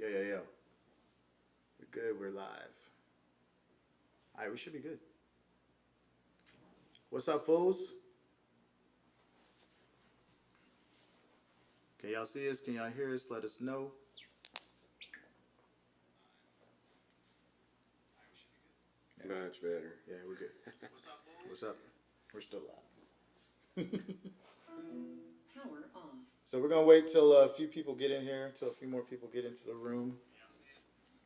Yeah. We're good. We're live. All right, we should be good. What's up, fools? Can y'all see us? Can y'all hear us? Let us know. Much better. Yeah, we're good. What's up? We're still live. Power off. So we're gonna wait till a few people get in here, till a few more people get into the room,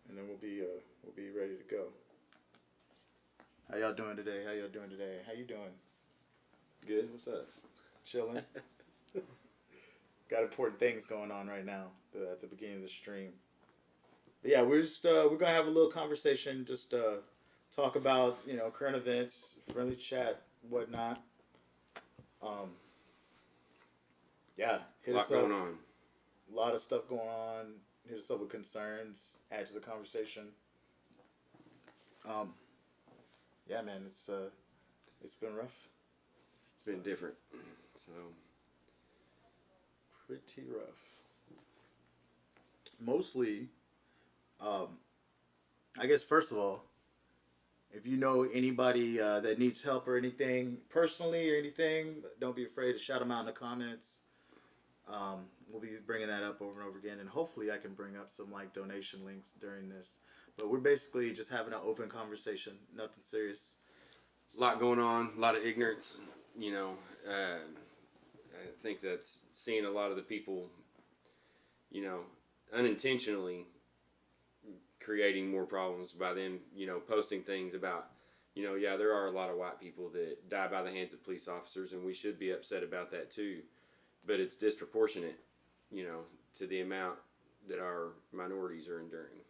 and then we'll be ready to go. How y'all doing today? How you doing? Good. What's up? Chilling. Got important things going on right now at the beginning of the stream. But yeah, we're gonna have a little conversation, just talk about current events, friendly chat, whatnot. Yeah, hit A lot us up. going on. A lot of stuff going on. Hit us up with concerns. Add to the conversation. Yeah, man, it's been rough. It's been different. So Pretty rough. Mostly, I guess first of all, if you know anybody that needs help or anything personally or anything, don't be afraid to shout them out in the comments. We'll be bringing that up over and over again, and hopefully I can bring up some donation links during this. But we're basically just having an open conversation, nothing serious. a lot going on, a lot of ignorance. I think that's seeing a lot of the people, unintentionally creating more problems by them, posting things about, yeah, there are a lot of white people that die by the hands of police officers, and we should be upset about that too. But it's disproportionate, to the amount that our minorities are enduring.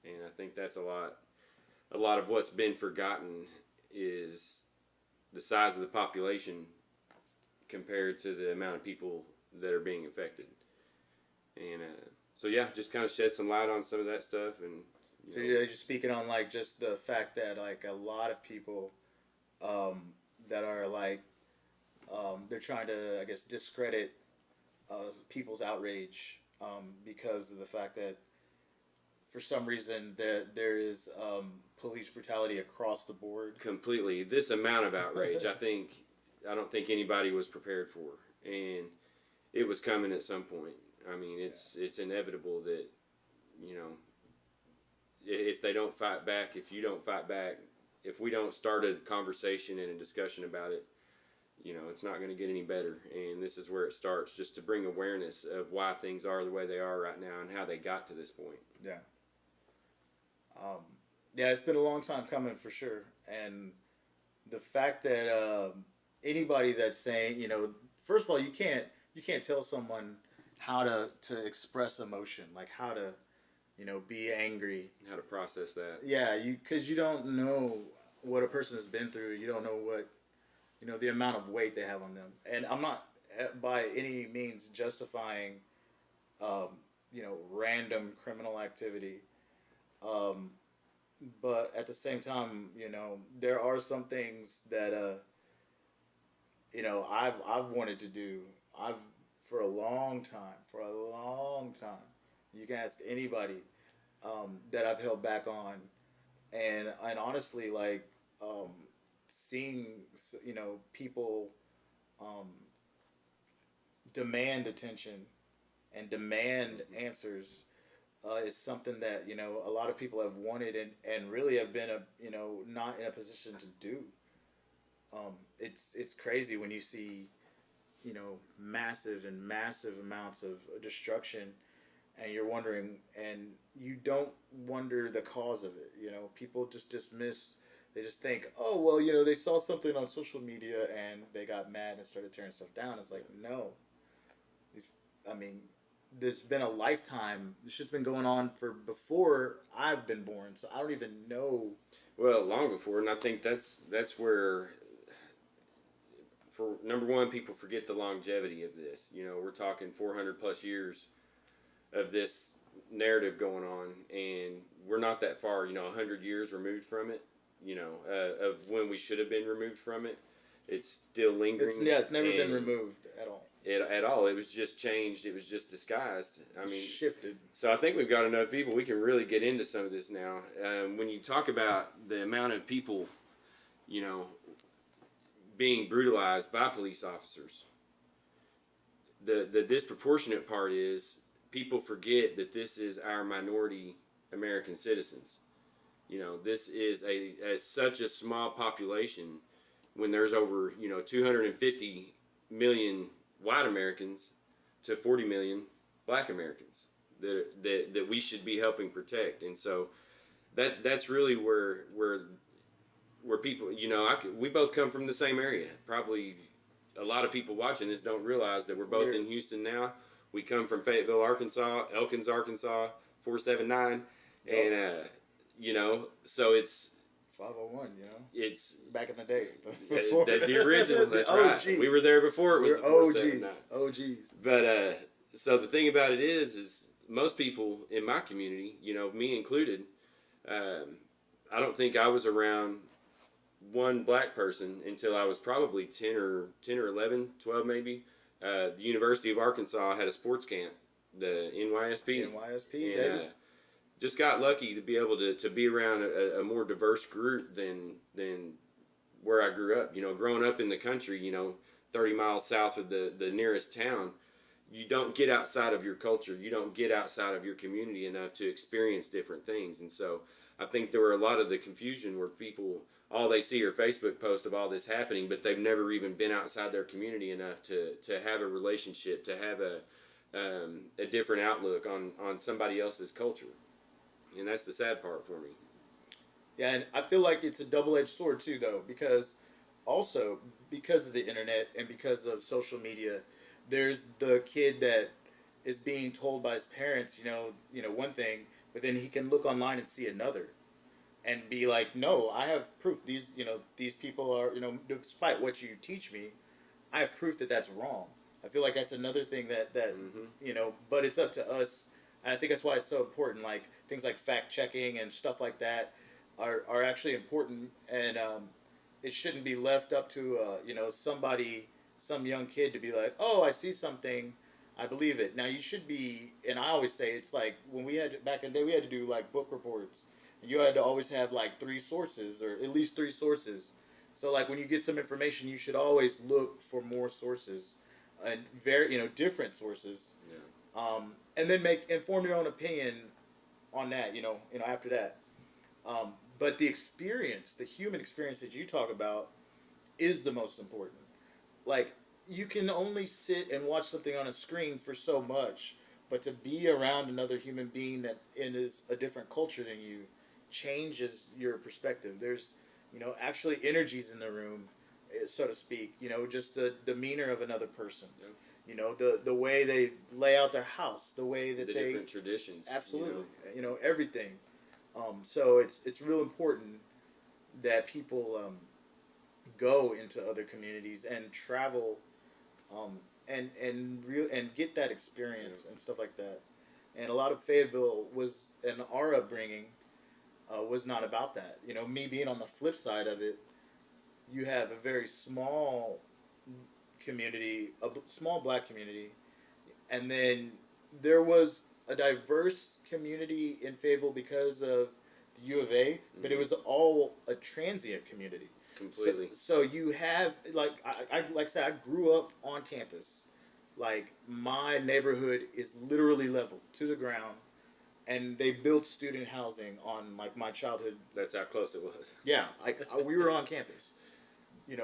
And I think that's a lot of what's been forgotten is the size of the population compared to the amount of people that are being affected. And so yeah, just kind of shed some light on some of that stuff. And So you're just speaking on just the fact that a lot of people that are they're trying to, I guess, discredit people's outrage because of the fact that for some reason there is police brutality across the board. completely, this amount of outrage, I don't think anybody was prepared for, and it was coming at some point. I mean, it's inevitable that, if they don't fight back, if you don't fight back, if we don't start a conversation and a discussion about it, it's not going to get any better. And this is where it starts, just to bring awareness of why things are the way they are right now and how they got to this point. Yeah. Yeah, it's been a long time coming for sure. And the fact that anybody that's saying, first of all, you can't tell someone how to express emotion, how to, be angry. How to process that. Yeah, because you don't know what a person has been through. You don't know what, the amount of weight they have on them. And I'm not by any means justifying, random criminal activity. But at the same time, there are some things that, I've wanted to do. For a long time. You can ask anybody that I've held back on, and honestly, seeing people demand attention and demand answers is something that a lot of people have wanted and really have been not in a position to do. It's crazy when you see massive amounts of destruction, and you're wondering, and you don't wonder the cause of it. People just dismiss. They just think, oh well, they saw something on social media and they got mad and started tearing stuff down. It's like, no. There's been a lifetime. This shit's been going on for before I've been born, so I don't even know. Well, long before, and I think that's where, for number one, people forget the longevity of this. We're talking 400 plus years of this narrative going on, and we're not that far, 100 years removed from it, of when we should have been removed from it. It's still lingering. It's never been removed at all. at all. It was just changed. It was just disguised. I mean, shifted. so I think we've got enough people. We can really get into some of this now. When you talk about the amount of people, you know, being brutalized by police officers, the disproportionate part is people forget that this is our minority American citizens. You know, this is such a small population when there's over 250 million white Americans to 40 million black Americans that we should be helping protect. And so that's really where people, we both come from the same area. Probably a lot of people watching this don't realize that we're both in Houston now. We come from Fayetteville, Arkansas, Elkins, Arkansas, 479. And, so it's 501, it's back in the day. the original, that's right. OG. We were there before it was the 479. OGs. But so the thing about it is most people in my community, me included, I don't think I was around one black person until I was probably 10 or 11, 12 maybe. The University of Arkansas had a sports camp, the NYSP. And just got lucky to be able to be around a more diverse group than where I grew up. Growing up in the country, 30 miles south of the nearest town, you don't get outside of your culture. You don't get outside of your community enough to experience different things. And so I think there were a lot of the confusion where people, all they see are Facebook posts of all this happening, but they've never even been outside their community enough to have a relationship, to have a different outlook on somebody else's culture. And that's the sad part for me. Yeah, and I feel like it's a double-edged sword too, though, because also because of the internet and because of social media, there's the kid that is being told by his parents, one thing, but then he can look online and see another, and be like, no, I have proof. These people are, despite what you teach me, I have proof that that's wrong. I feel like that's another thing that but it's up to us. And I think that's why it's so important. Like things like fact checking and stuff like that are actually important, and it shouldn't be left up to some young kid to be like, oh, I see something, I believe it. Now you should be, and I always say it's like when we had back in the day, we had to do like book reports. You had to always have like 3 sources or at least 3 sources. So like when you get some information, you should always look for more sources and very different sources. Yeah. And then inform your own opinion on that, after that. But the experience, the human experience that you talk about is the most important. Like, you can only sit and watch something on a screen for so much, but to be around another human being that is a different culture than you changes your perspective. There's, actually energies in the room, so to speak, just the demeanor of another person. Yep. The way they lay out their house, the way that the they different traditions, absolutely, everything. So it's real important that people go into other communities and travel, and get that experience and stuff like that. And a lot of Fayetteville and our upbringing was not about that. Me being on the flip side of it, you have a very small community, a small black community, and then there was a diverse community in Fayetteville because of the U of A, but it was all a transient community. Completely. So you have like I said, I grew up on campus. Like my neighborhood is literally leveled to the ground, and they built student housing on like my childhood. That's how close it was. Yeah, we were on campus.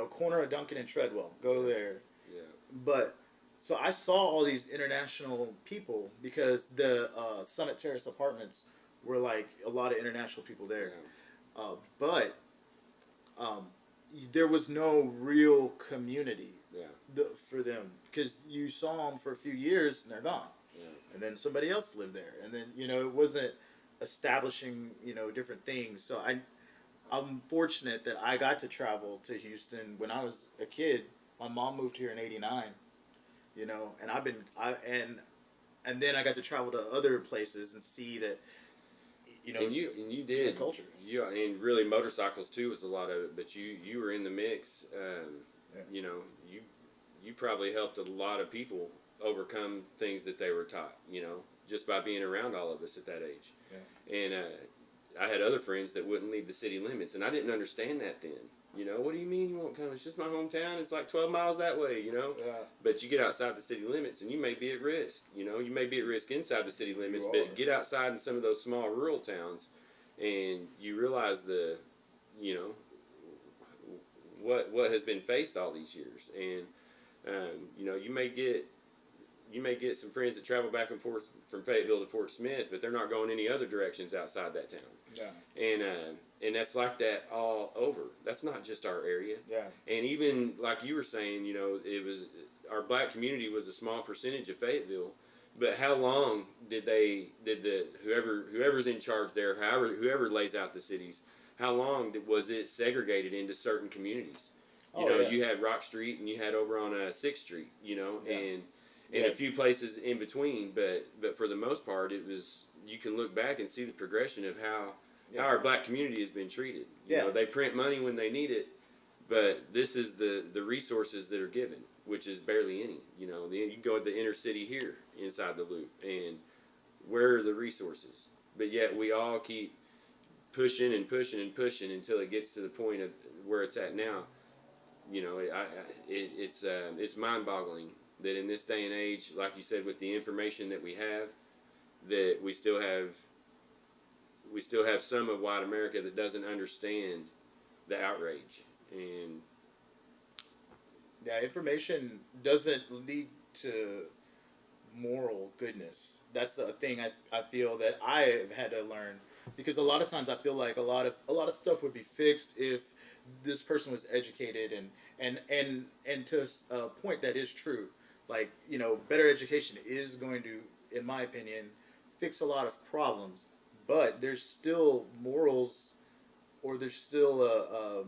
Corner of Duncan and Treadwell. Go there. Yeah. But so I saw all these international people because the Summit Terrace apartments were like a lot of international people there. Yeah. But there was no real community for them because you saw them for a few years and they're gone. Yeah. And then somebody else lived there. And then, it wasn't establishing, different things. So I'm fortunate that I got to travel to Houston when I was a kid. My mom moved here in '89, and then I got to travel to other places and see that, and you did the culture. And really motorcycles too was a lot of it. But you were in the mix. You you probably helped a lot of people overcome things that they were taught, you know, just by being around all of us at that age. Yeah. And I had other friends that wouldn't leave the city limits, and I didn't understand that then. You know, what do you mean you won't come? It's just my hometown. It's like 12 miles that way, you know? Yeah. But you get outside the city limits, and you may be at risk. You know, you may be at risk inside the city limits, You but are. get outside in some of those small rural towns, and you realize you know, what has been faced all these years. And, you know, you may get some friends that travel back and forth from Fayetteville to Fort Smith, but they're not going any other directions outside that town. Yeah. And that's like that all over. That's not just our area. Yeah. And even like you were saying, you know, it was our black community was a small percentage of Fayetteville, but how long did whoever's in charge there, whoever lays out the cities, how long was it segregated into certain communities? You know, yeah. you had Rock Street and you had over on 6th Street, you know, Yeah. and Yeah. a few places in between, but for the most part, it was, you can look back and see the progression of how our black community has been treated. You know, they print money when they need it, but this is the resources that are given, which is barely any. You know, you can go to the inner city here inside the loop, and where are the resources? But yet we all keep pushing and pushing and pushing until it gets to the point of where it's at now. You know, it's mind-boggling that in this day and age, like you said, with the information that we have, that we still have some of white America that doesn't understand the outrage. And yeah, information doesn't lead to moral goodness. That's the thing I feel that I have had to learn, because a lot of times I feel like a lot of stuff would be fixed if this person was educated and to a point that is true. Like, you know, better education is going to, in my opinion, fix a lot of problems, but there's still morals, or there's still a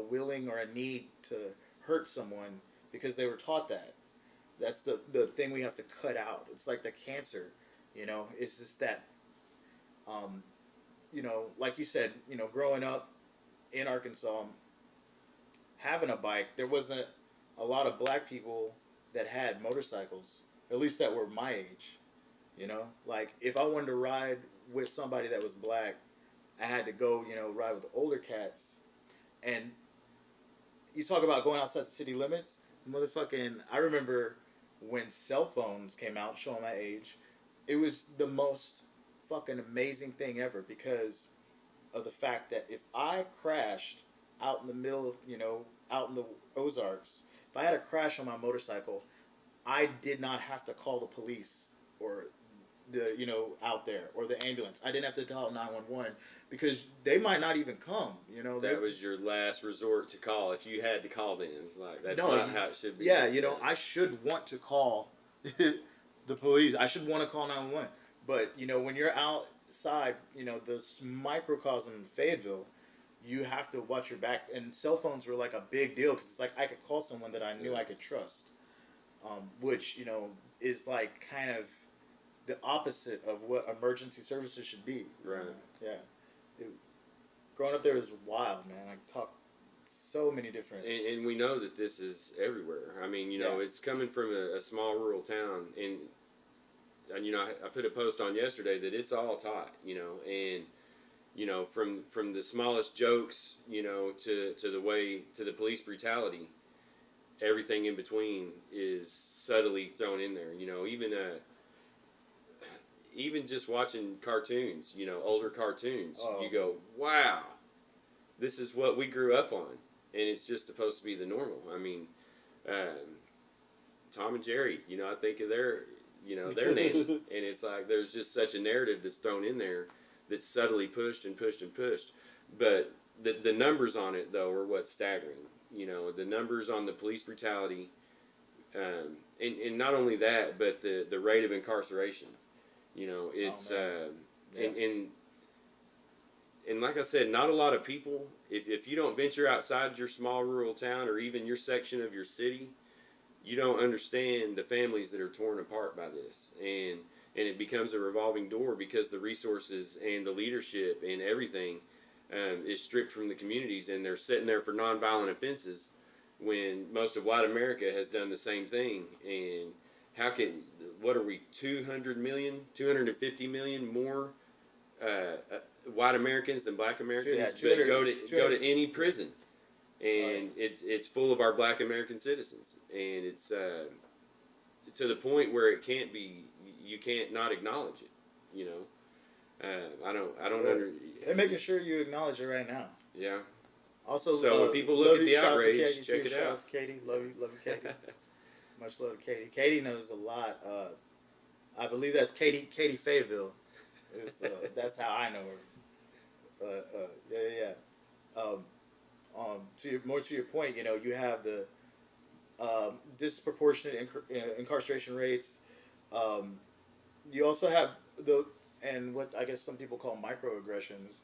willing or a need to hurt someone because they were taught that. That's the thing we have to cut out. It's like the cancer, you know. It's just that, you know, like you said, you know, growing up in Arkansas, having a bike, there wasn't a lot of black people that had motorcycles, at least that were my age. You know, like if I wanted to ride with somebody that was black, I had to go, you know, ride with the older cats. And you talk about going outside the city limits, motherfucking, I remember when cell phones came out, showing my age, it was the most fucking amazing thing ever, because of the fact that if I crashed out in the middle of, you know, out in the Ozarks, if I had a crash on my motorcycle, I did not have to call the police or the, you know, out there, or the ambulance. I didn't have to call 911 because they might not even come, you know. that was your last resort to call if you had to call them. It's like, that's No, not how it should be. Yeah, you know, I should want to call the police. I should want to call 911. But, you know, when you're outside, you know, this microcosm in Fayetteville, you have to watch your back. And cell phones were like a big deal, because it's like I could call someone that I knew I could trust, which, you know, is like kind of the opposite of what emergency services should be. Right. Yeah. Growing up there was wild, man. I talked so many different. And we know that this is everywhere. I mean, you know, Yeah. it's coming from a small rural town, and you know, I put a post on yesterday that it's all taught, you know, and you know, from the smallest jokes, you know, to the police brutality, everything in between is subtly thrown in there. You know, even just watching cartoons, you know, older cartoons, you go, wow, this is what we grew up on, and it's just supposed to be the normal. I mean, Tom and Jerry, you know, I think of their name, and it's like there's just such a narrative that's thrown in there that's subtly pushed and pushed and pushed. But the numbers on it, though, are what's staggering. You know, the numbers on the police brutality, and not only that, but the rate of incarceration. You know, it's and like I said, not a lot of people. If you don't venture outside your small rural town or even your section of your city, you don't understand the families that are torn apart by this, and it becomes a revolving door, because the resources and the leadership and everything is stripped from the communities, and they're sitting there for nonviolent offenses when most of white America has done the same thing. And what are we, 200 million, 250 million more white Americans than black Americans Yeah, that 200 go to any prison, and it's full of our black American citizens, and it's to the point where you can't not acknowledge it, you know. I don't They're making sure you acknowledge it right now. Yeah. Also, So when people look at the shout outrage, to Katie, check too. it Shout out. to Katie, love you, Katie. Much love to Katie. Katie knows a lot. I believe that's Katie Fayville. That's how I know her. Yeah. To your point, you know, you have the disproportionate incarceration rates. You also have what I guess some people call microaggressions,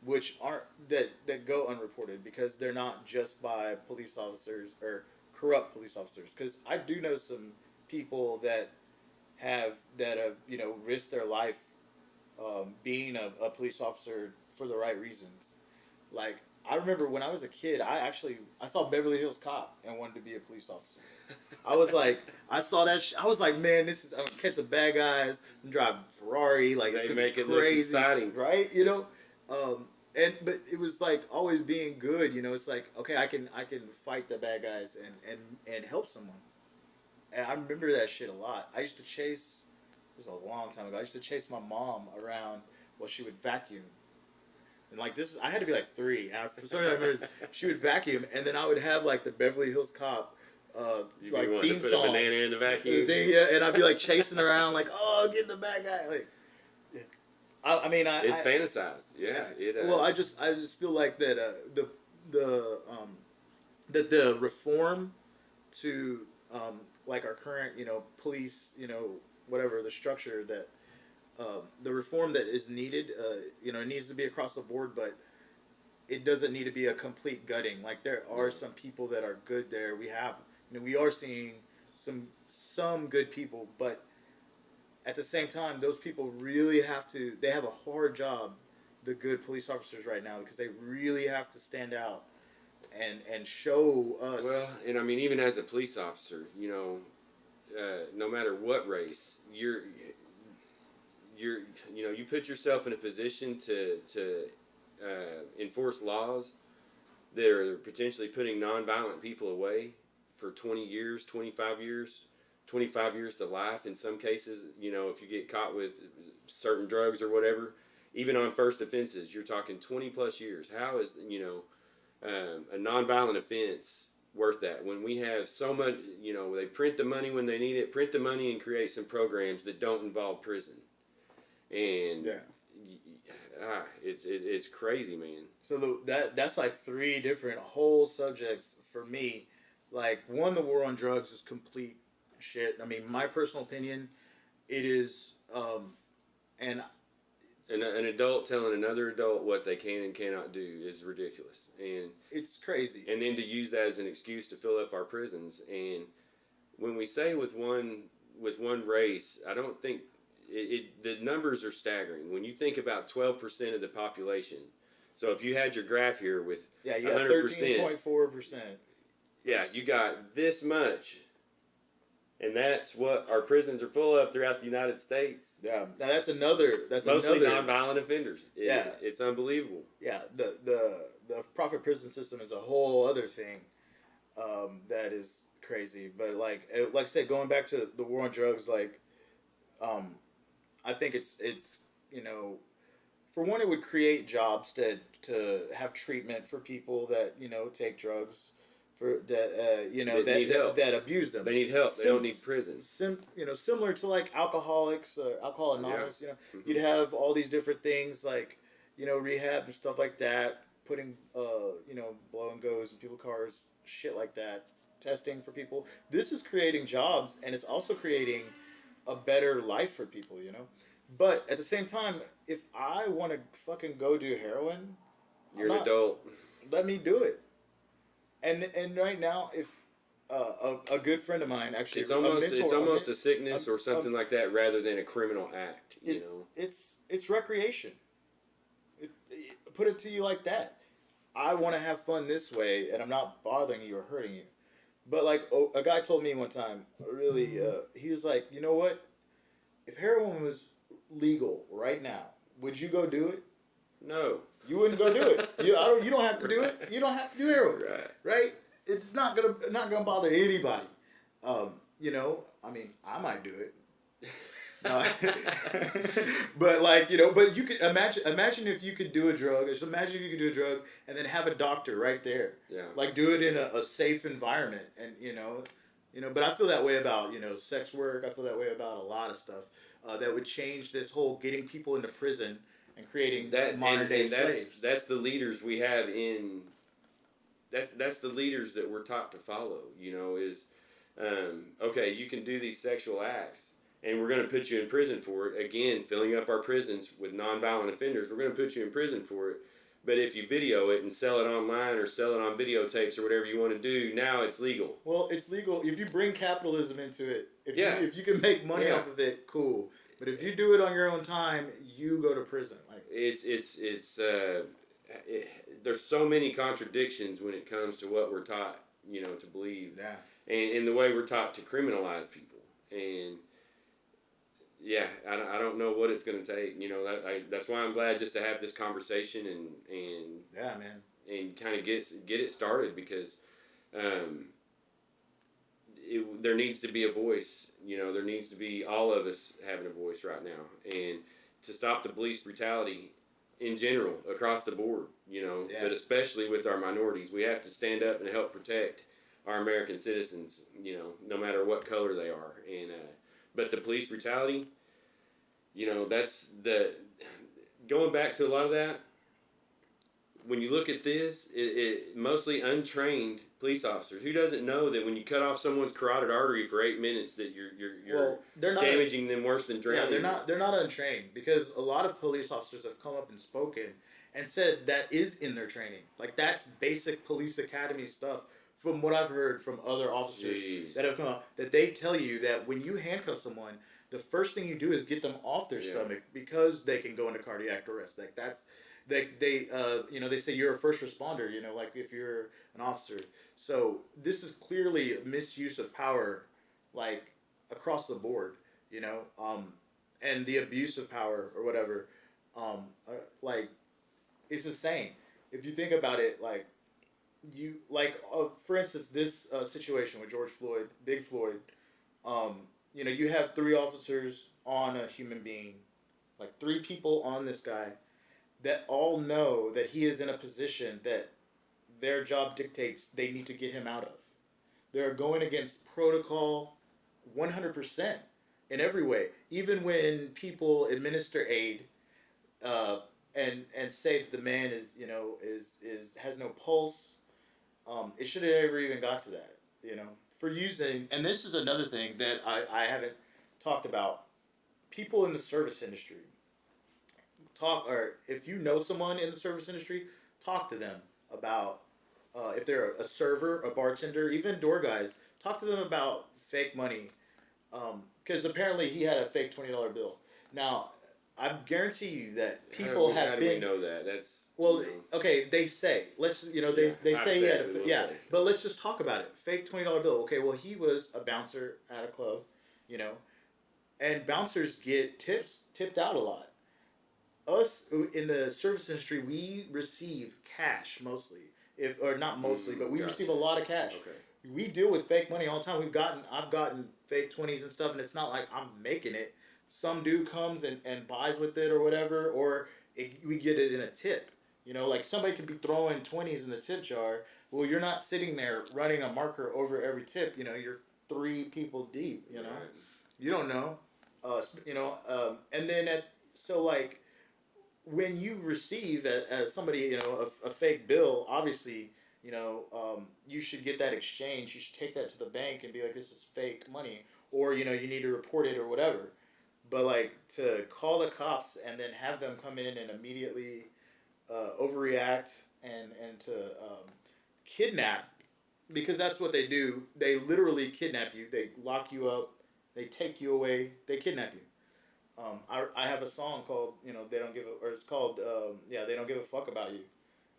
which aren't that go unreported because they're not just by police officers or corrupt police officers. Because I do know some people that have you know risked their life being a police officer for the right reasons. Like I remember when I was a kid, I saw Beverly Hills Cop and wanted to be a police officer. I was like, I saw that. I was like, man, I'm gonna catch the bad guys and drive Ferrari. Like it's gonna make be it look crazy, exciting, right? You know, but it was like always being good. You know, it's like okay, I can fight the bad guys and help someone. And I remember that shit a lot. I used to chase. This was a long time ago. I used to chase my mom around while she would vacuum. And like this, I had to be like 3. And for some reason, I remember she would vacuum, and then I would have like the Beverly Hills Cop, You'd like be wanting theme to put song. a banana in the vacuum. Yeah, and I'd be like chasing around, like, oh, get the bad guy. Like, I mean, It's fantasized. Yeah. Well, I just feel like that that the reform to like our current police whatever the structure that the reform that is needed it needs to be across the board, but it doesn't need to be a complete gutting. Like there are some people that are good there. We are seeing some good people, but at the same time, those people really they have a hard job, the good police officers right now, because they really have to stand out and show us. Well, and I mean, even as a police officer, no matter what race, you put yourself in a position to enforce laws that are potentially putting nonviolent people away for 20 years, 25 years. 25 years to life in some cases. If you get caught with certain drugs or whatever, even on first offenses, you're talking 20 plus years. How is a nonviolent offense worth that when we have so much? They print the money when they need it, print the money, and create some programs that don't involve prison. And it's crazy, man. So that's like 3 different whole subjects for me. Like one, the war on drugs is complete shit. I mean, my personal opinion, it is, and an adult telling another adult what they can and cannot do is ridiculous, and it's crazy. And then to use that as an excuse to fill up our prisons. And when we say with one race, I don't think the numbers are staggering. When you think about 12% of the population, so if you had your graph here with you got 100%, 13.4%. Yeah, you got this much. And that's what our prisons are full of throughout the United States. Yeah, now that's mostly nonviolent offenders. It's unbelievable. Yeah, the profit prison system is a whole other thing that is crazy. But like I said, going back to the war on drugs, like I think it's for one, it would create jobs to have treatment for people that take drugs. That abuse them. They need help. They don't need prison. Similar to like Alcoholics, Alcohol Anonymous. Yeah. You'd have all these different things like rehab and stuff like that. Putting blow and goes in people's cars, shit like that. Testing for people. This is creating jobs, and it's also creating a better life for people. But at the same time, if I want to fucking go do heroin, you're an adult. Let me do it. And right now, if a good friend of mine actually, it's almost a sickness or something like that, rather than a criminal act. It's recreation. Put it to you like that. I want to have fun this way, and I'm not bothering you or hurting you. But like, a guy told me one time, really, he was like, you know what? If heroin was legal right now, would you go do it? No. You wouldn't go do it. You don't have to do it. You don't have to do heroin, Right. right? It's not gonna bother anybody. You know, I mean, I might do it. But like, you know, but you could imagine if you could do a drug. Just imagine if you could do a drug and then have a doctor right there. Yeah. Like do it in a safe environment, and you know. But I feel that way about sex work. I feel that way about a lot of stuff that would change this whole getting people into prison and creating modern day slaves. That's the leaders we have in. That's the leaders that we're taught to follow. Is okay. You can do these sexual acts, and we're going to put you in prison for it. Again, filling up our prisons with nonviolent offenders. We're going to put you in prison for it. But if you video it and sell it online or sell it on videotapes or whatever you want to do, now it's legal. Well, it's legal if you bring capitalism into it. If you can make money Yeah. off of it, cool. But if you do it on your own time, you go to prison. Like there's so many contradictions when it comes to what we're taught, to believe. Yeah. And the way we're taught to criminalize people. And yeah, I don't know what it's going to take. That's why I'm glad just to have this conversation and yeah, man. And kind of get it started, because there needs to be a voice. There needs to be all of us having a voice right now, and to stop the police brutality in general across the board. Yeah. But especially with our minorities, we have to stand up and help protect our American citizens. No matter what color they are, and but the police brutality. That's going back to a lot of that. When you look at this, it mostly untrained police officers. Who doesn't know that when you cut off someone's carotid artery for 8 minutes, that you're damaging them worse than drowning? Yeah, they're not untrained, because a lot of police officers have come up and spoken and said that is in their training. Like, that's basic police academy stuff. From what I've heard from other officers that have come up, that they tell you that when you handcuff someone, the first thing you do is get them off their stomach, because they can go into cardiac arrest. Like that's, they say you're a first responder. Like if you're an officer. So this is clearly a misuse of power, like across the board. And the abuse of power or whatever, like it's insane. If you think about it, like for instance, this situation with George Floyd, Big Floyd. You have 3 officers on a human being, like 3 people on this guy, that all know that he is in a position that their job dictates they need to get him out of. They're going against protocol 100% in every way. Even when people administer aid and say that the man is has no pulse, it should have never even got to that, for using, and this is another thing that I haven't talked about. People in the service industry, or if you know someone in the service industry, talk to them about if they're a server, a bartender, even door guys. Talk to them about fake money, because apparently he had a fake $20 bill. Now, I guarantee you that people have how do been. We know that? That's okay. They say they say he had a but let's just talk about it. Fake $20 bill. Okay, well he was a bouncer at a club, and bouncers get tipped out a lot. Us in the service industry, we receive cash mostly, or not mostly, but we receive a lot of cash. Okay. We deal with fake money all the time. I've gotten fake 20s and stuff, and it's not like I'm making it. Some dude comes and buys with it or whatever, or we get it in a tip. Like somebody could be throwing 20s in the tip jar. Well, you're not sitting there running a marker over every tip. You're 3 people deep. Right. You don't know. And then when you receive as somebody a fake bill, obviously you should get that exchange. You should take that to the bank and be like, this is fake money, or you need to report it or whatever. But like to call the cops and then have them come in and immediately overreact and to kidnap, because that's what they do. They literally kidnap you. They lock you up. They take you away. They kidnap you. I have a song called They Don't Give a, or it's called They Don't Give a Fuck About You,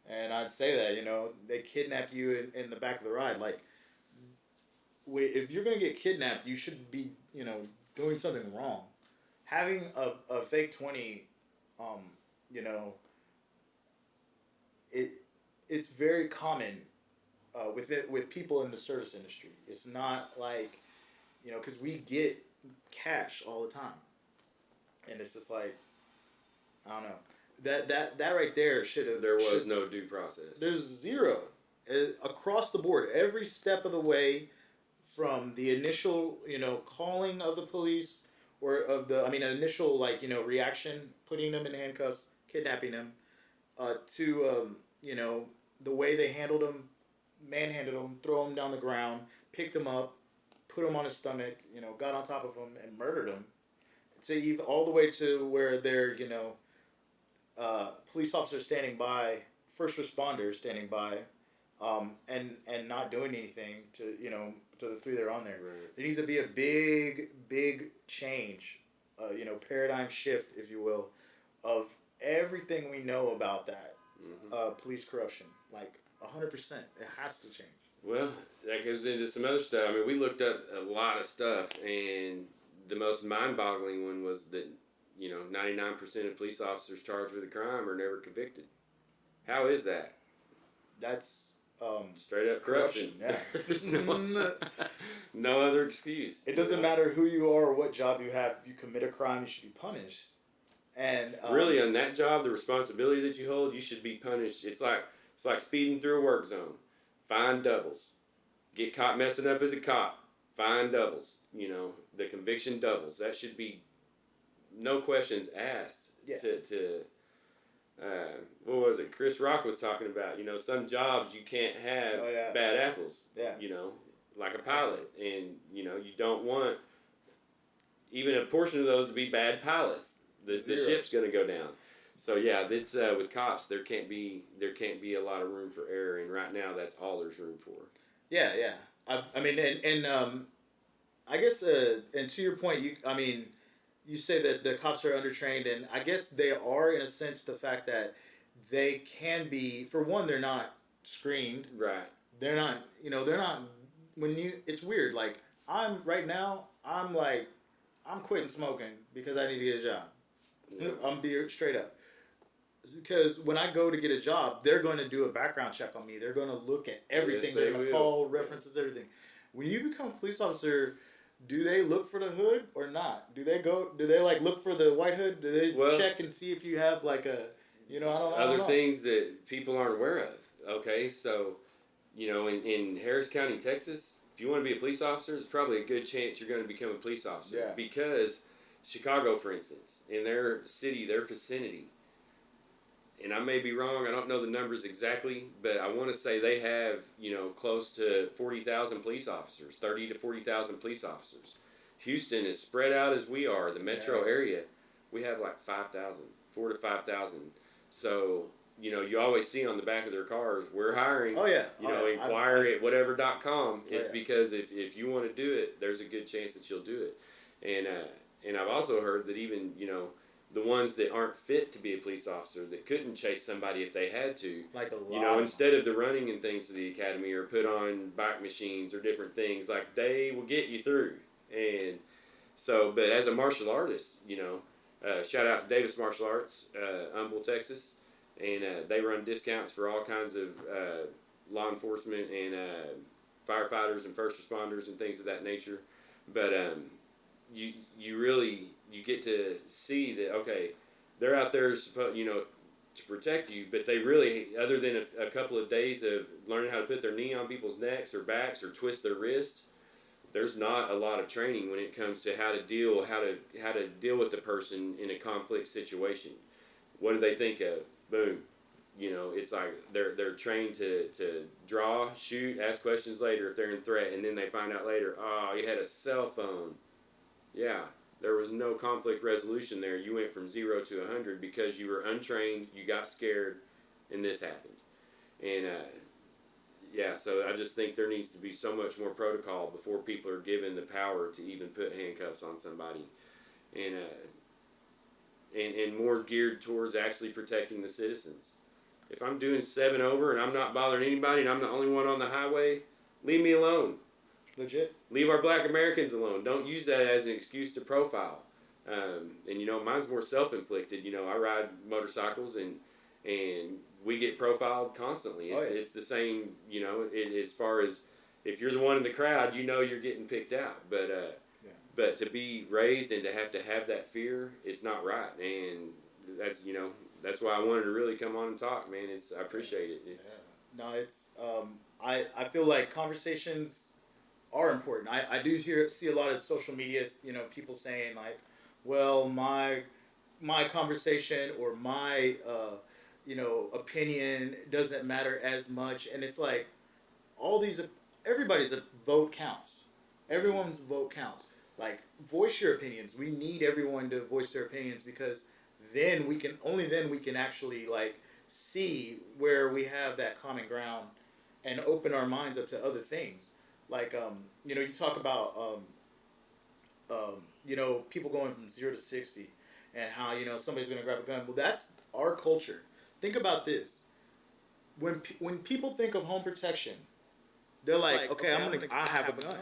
And I'd say that, you know, they kidnap you in the back of the ride. Like, if you're gonna get kidnapped, you should be, you know, doing something wrong. Having a fake 20, um, you know, it's very common with people in the service industry. It's not like, you know, because we get cash all the time, and it's just like, I don't know, that right there There was no due process. there's zero across the board, every step of the way, from the initial, you know, calling of the police, or of the, I mean, initial, like, you know, reaction, putting them in handcuffs, kidnapping them, to you know, the way they handled him, manhandled him, throw him down the ground, picked him up, put him on his stomach, you know, got on top of him and murdered him. To even all the way to where they're, you know, police officers standing by, first responders standing by, and not doing anything to, you know, to the three that are on there. Right. There needs to be a big change, you know, paradigm shift, if you will, of everything we know about that police corruption. Like 100%, it has to change. Well, that goes into some other stuff. I mean, we looked up a lot of stuff, and the most mind-boggling one was that, you know, 99% of police officers charged with a crime are never convicted. How is that? That's Straight up corruption. Yeah. There's no other excuse. It doesn't matter who you are or what job you have. If you commit a crime, you should be punished. And really, on that job, the responsibility that you hold, you should be punished. It's like speeding through a work zone. Fine doubles. Get caught messing up as a cop. Fine doubles. You know, the conviction doubles. That should be no questions asked. Yeah. What was it? Chris Rock was talking about, you know, some jobs you can't have bad apples. Yeah. You know, like a pilot. Absolutely. And, you know, you don't want even a portion of those to be bad pilots. The ship's going to go down. So yeah, that's with cops. There can't be a lot of room for error, and right now that's all there's room for. Yeah. I mean, and I guess, and to your point, you say that the cops are undertrained, and I guess they are, in a sense, the fact that they can be, for one, they're not screened. Right. They're not, you know, they're not, it's weird. Like, I'm quitting smoking because I need to get a job. Yeah. I'm being straight up. Because when I go to get a job, they're going to do a background check on me. They're going to look at everything. Yes, they're going to call references, everything. When you become a police officer, do they look for the hood or not? Do they like look for the white hood? Do they check and see if you have like a, you know, I don't know. Things that people aren't aware of. Okay, so, you know, in Harris County, Texas, if you want to be a police officer, there's probably a good chance you're going to become a police officer. Yeah. Because Chicago, for instance, in their city, their vicinity, and I may be wrong, I don't know the numbers exactly, but I want to say they have, you know, close to 40,000 police officers, 30 to 40,000 police officers. Houston is spread out as we are, the metro area. We have like 5,000, 4,000 to 5,000. So, you know, you always see on the back of their cars, we're hiring. Oh, yeah. You know, inquire at whatever.com. It's because if you want to do it, there's a good chance that you'll do it. And I've also heard that even, you know, the ones that aren't fit to be a police officer, that couldn't chase somebody if they had to, like a lot, you know, instead of the running and things to the academy or put on bike machines or different things, like they will get you through. And so, but as a martial artist, you know, shout out to Davis Martial Arts, Humble, Texas, and they run discounts for all kinds of law enforcement and firefighters and first responders and things of that nature. But you really get to see that, okay, they're out there you know, to protect you, but they really, other than a couple of days of learning how to put their knee on people's necks or backs or twist their wrists, there's not a lot of training when it comes to how to deal with the person in a conflict situation. What do they think of? Boom. You know, it's like they're trained to draw, shoot, ask questions later if they're in threat, and then they find out later, oh, you had a cell phone. Yeah. There was no conflict resolution there. You went from 0 to 100 because you were untrained, you got scared, and this happened. And, so I just think there needs to be so much more protocol before people are given the power to even put handcuffs on somebody. And more geared towards actually protecting the citizens. If I'm doing 7 over and I'm not bothering anybody and I'm the only one on the highway, leave me alone. Legit. Leave our black Americans alone. Don't use that as an excuse to profile. And mine's more self-inflicted. I ride motorcycles and we get profiled constantly. It's the same. As far as if you're the one in the crowd, you're getting picked out. But to be raised and to have that fear, it's not right. And that's why I wanted to really come on and talk, man. I appreciate it. No, it's I feel like conversations are important. I do see a lot of social media, people saying like, well, my conversation or my opinion doesn't matter as much, and it's like everybody's vote counts. Everyone's vote counts. Like, voice your opinions. We need everyone to voice their opinions, because then we can actually like see where we have that common ground and open our minds up to other things. Like you talk about people going from 0 to 60 and how somebody's gonna grab a gun. Well, that's our culture. Think about this. When people think of home protection, they're like, okay, I have a gun.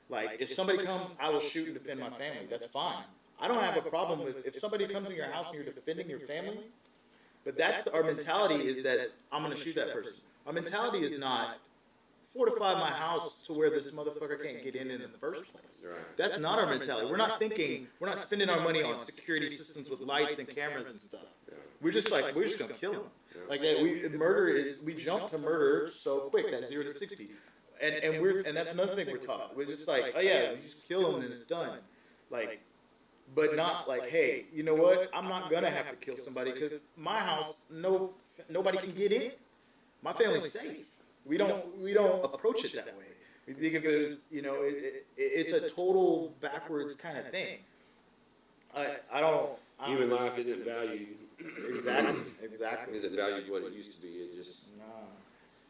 Like, if somebody comes, I will shoot and defend my family. That's fine. I don't have a problem with if somebody comes in your house and you're defending your family. But that's our mentality, is that I'm going to shoot that person. Our mentality is not fortify my house to where this motherfucker can't get in the first place. Right. That's not our mentality. We're not spending our money on security systems with lights and cameras and stuff. Yeah. We're just like, we're just going to kill them. Yeah. Like that. We jump to murder so quick, that 0 to 60. And that's another thing we're taught. We're just like, oh yeah, you just kill them and it's done. Like, but not like, hey, you know what? I'm not gonna have to kill somebody because my house, nobody can get in. My family's safe. We don't approach it that way. We think of it as, it's a total backwards kind of thing. Human life isn't valued. Exactly. Isn't valued what it used to be. It just. Nah.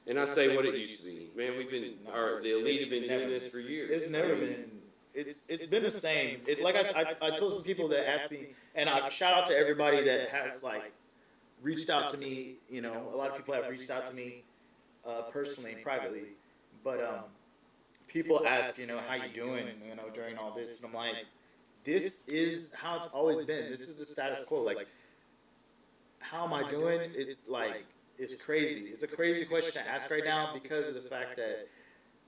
And I say what it used to be. Man, the elite have been doing this for years. It's never been. It's been the same. It's like I told some people that asked me, and I shout out to everybody that has like reached out to me. A lot of people have reached out to me personally and privately, but people ask, how you doing, during all this, and I'm like, this is how it's always been. This is the status quo. Like, how am I doing? It's like, it's crazy. It's a crazy question to ask right now because of the fact that,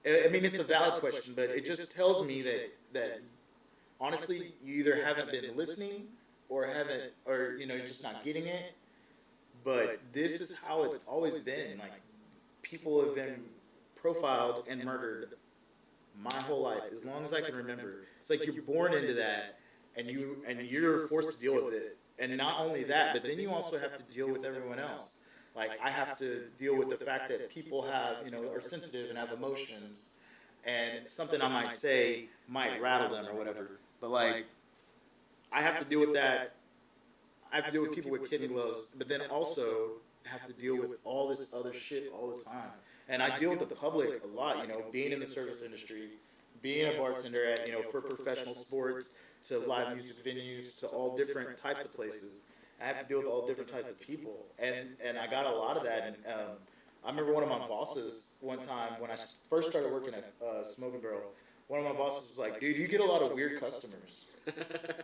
it's a valid question, but it just tells me that honestly, you either haven't been listening or you're just not getting it. But this is how it's always been. Like, people have been profiled and murdered my whole life, as long as I can remember. It's like you're born into that, and you're forced to deal with it. And not only that, but then you also have to deal with everyone else. Like, I have to deal with the fact that people have, are sensitive and have emotions, and something I might say might rattle them or whatever. But like, I have to deal with that. I have to deal with people with kid gloves, but then also have to deal with all this other shit all the time. And I deal with the public a lot, being in the service industry, being a bartender at, for professional sports, to live music venues, to all different types of places. I have to deal with all different types of people, and I got a lot of that. And I remember one of my bosses one time when I first started working at Smoking Barrel. One of my bosses was like, "Dude, you get a lot of weird customers."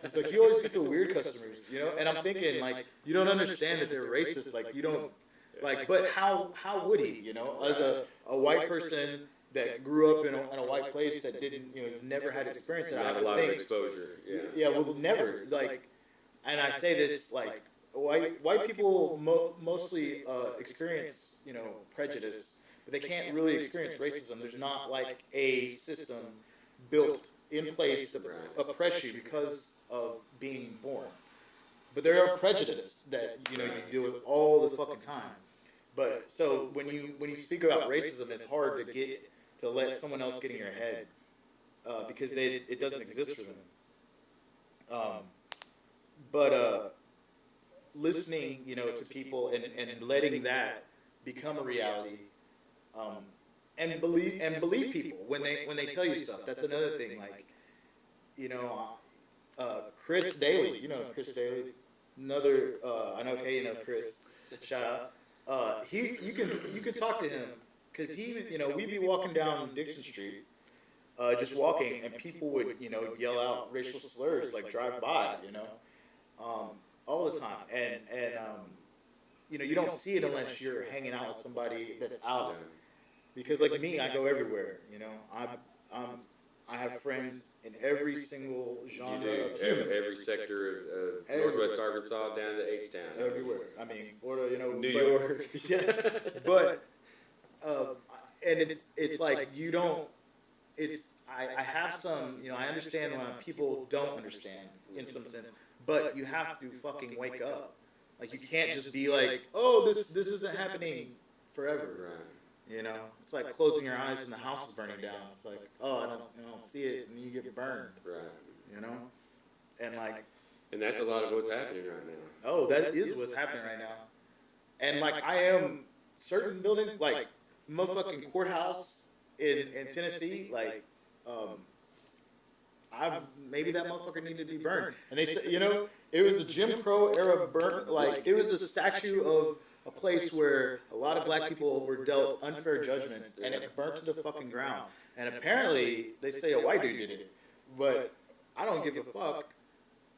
It's like, you always get the weird customers, And I'm thinking, like, you don't understand that they're racist. Like, you don't, like, but how would he, as a white person that grew up in a white place that didn't, never had experience. Not a lot of exposure. Yeah. Yeah, well, never. Like, and I say this, like, white people mostly experience, prejudice, but they can't really experience racism. There's not like a system built in place to oppress you because of being born. But there are prejudices that you deal with all the fucking time. But so when you speak about racism, it's hard to let someone else get in your head because it doesn't exist for them. But listening, to people and letting that become a reality, and believe people when they tell you stuff. That's another thing. Like, Chris Daly, Chris Daly, another I know Kay, Chris. Shout out. you can talk to him because he, we'd be walking down Dixon Street, just walking, and people would, yell out racial slurs, like drive by, all the time, and you don't see it unless you're hanging out with somebody that's out. Because like me, I go everywhere. I have friends in every single genre. You of do human. every sector of Everywhere. Northwest Arkansas down to H-Town. Everywhere. I mean, Florida, New but- York. Yeah, but and it's like you don't. I have some. I understand when people don't understand in some sense, but you have to fucking wake up. Like you can't just be like, oh, this isn't happening forever. Right. It's like closing your eyes when the house is burning down. It's like, oh, I don't see it, and you get burned. Right. And like, And that's a lot of what's happening right now. oh, that is what's happening right now. And like, I am certain buildings, like motherfucking courthouse in Tennessee, like, maybe that motherfucker needed to be burned. And they said, it was a Jim Crow era burn, like it was a statue of a place where a lot of black people were dealt unfair judgments, and it burnt to the fucking ground. And apparently, they say a white dude did it, but I don't give a fuck.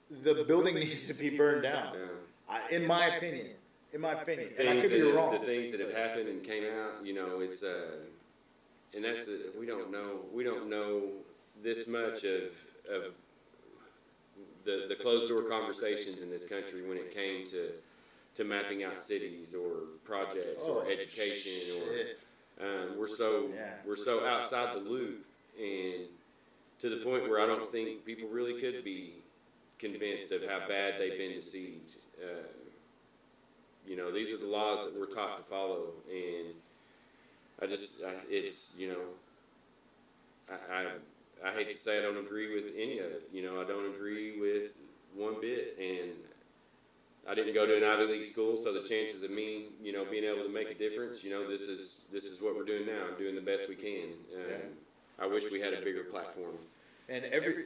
The building needs to be burned down, in my opinion. And I could be wrong. The things that have happened and came out, it's and that's we don't know this much of the closed door conversations in this country when it came to mapping out cities or projects or education or we're so outside the loop, and to the point where I don't think people really could be convinced of how bad they've been deceived. These are the laws that we're taught to follow, and I hate to say I don't agree with any of it. I don't agree with one bit, and I didn't go to an Ivy League school, so the chances of me, being able to make a difference, this is what we're doing now. I'm doing the best we can. I wish we had a bigger platform. And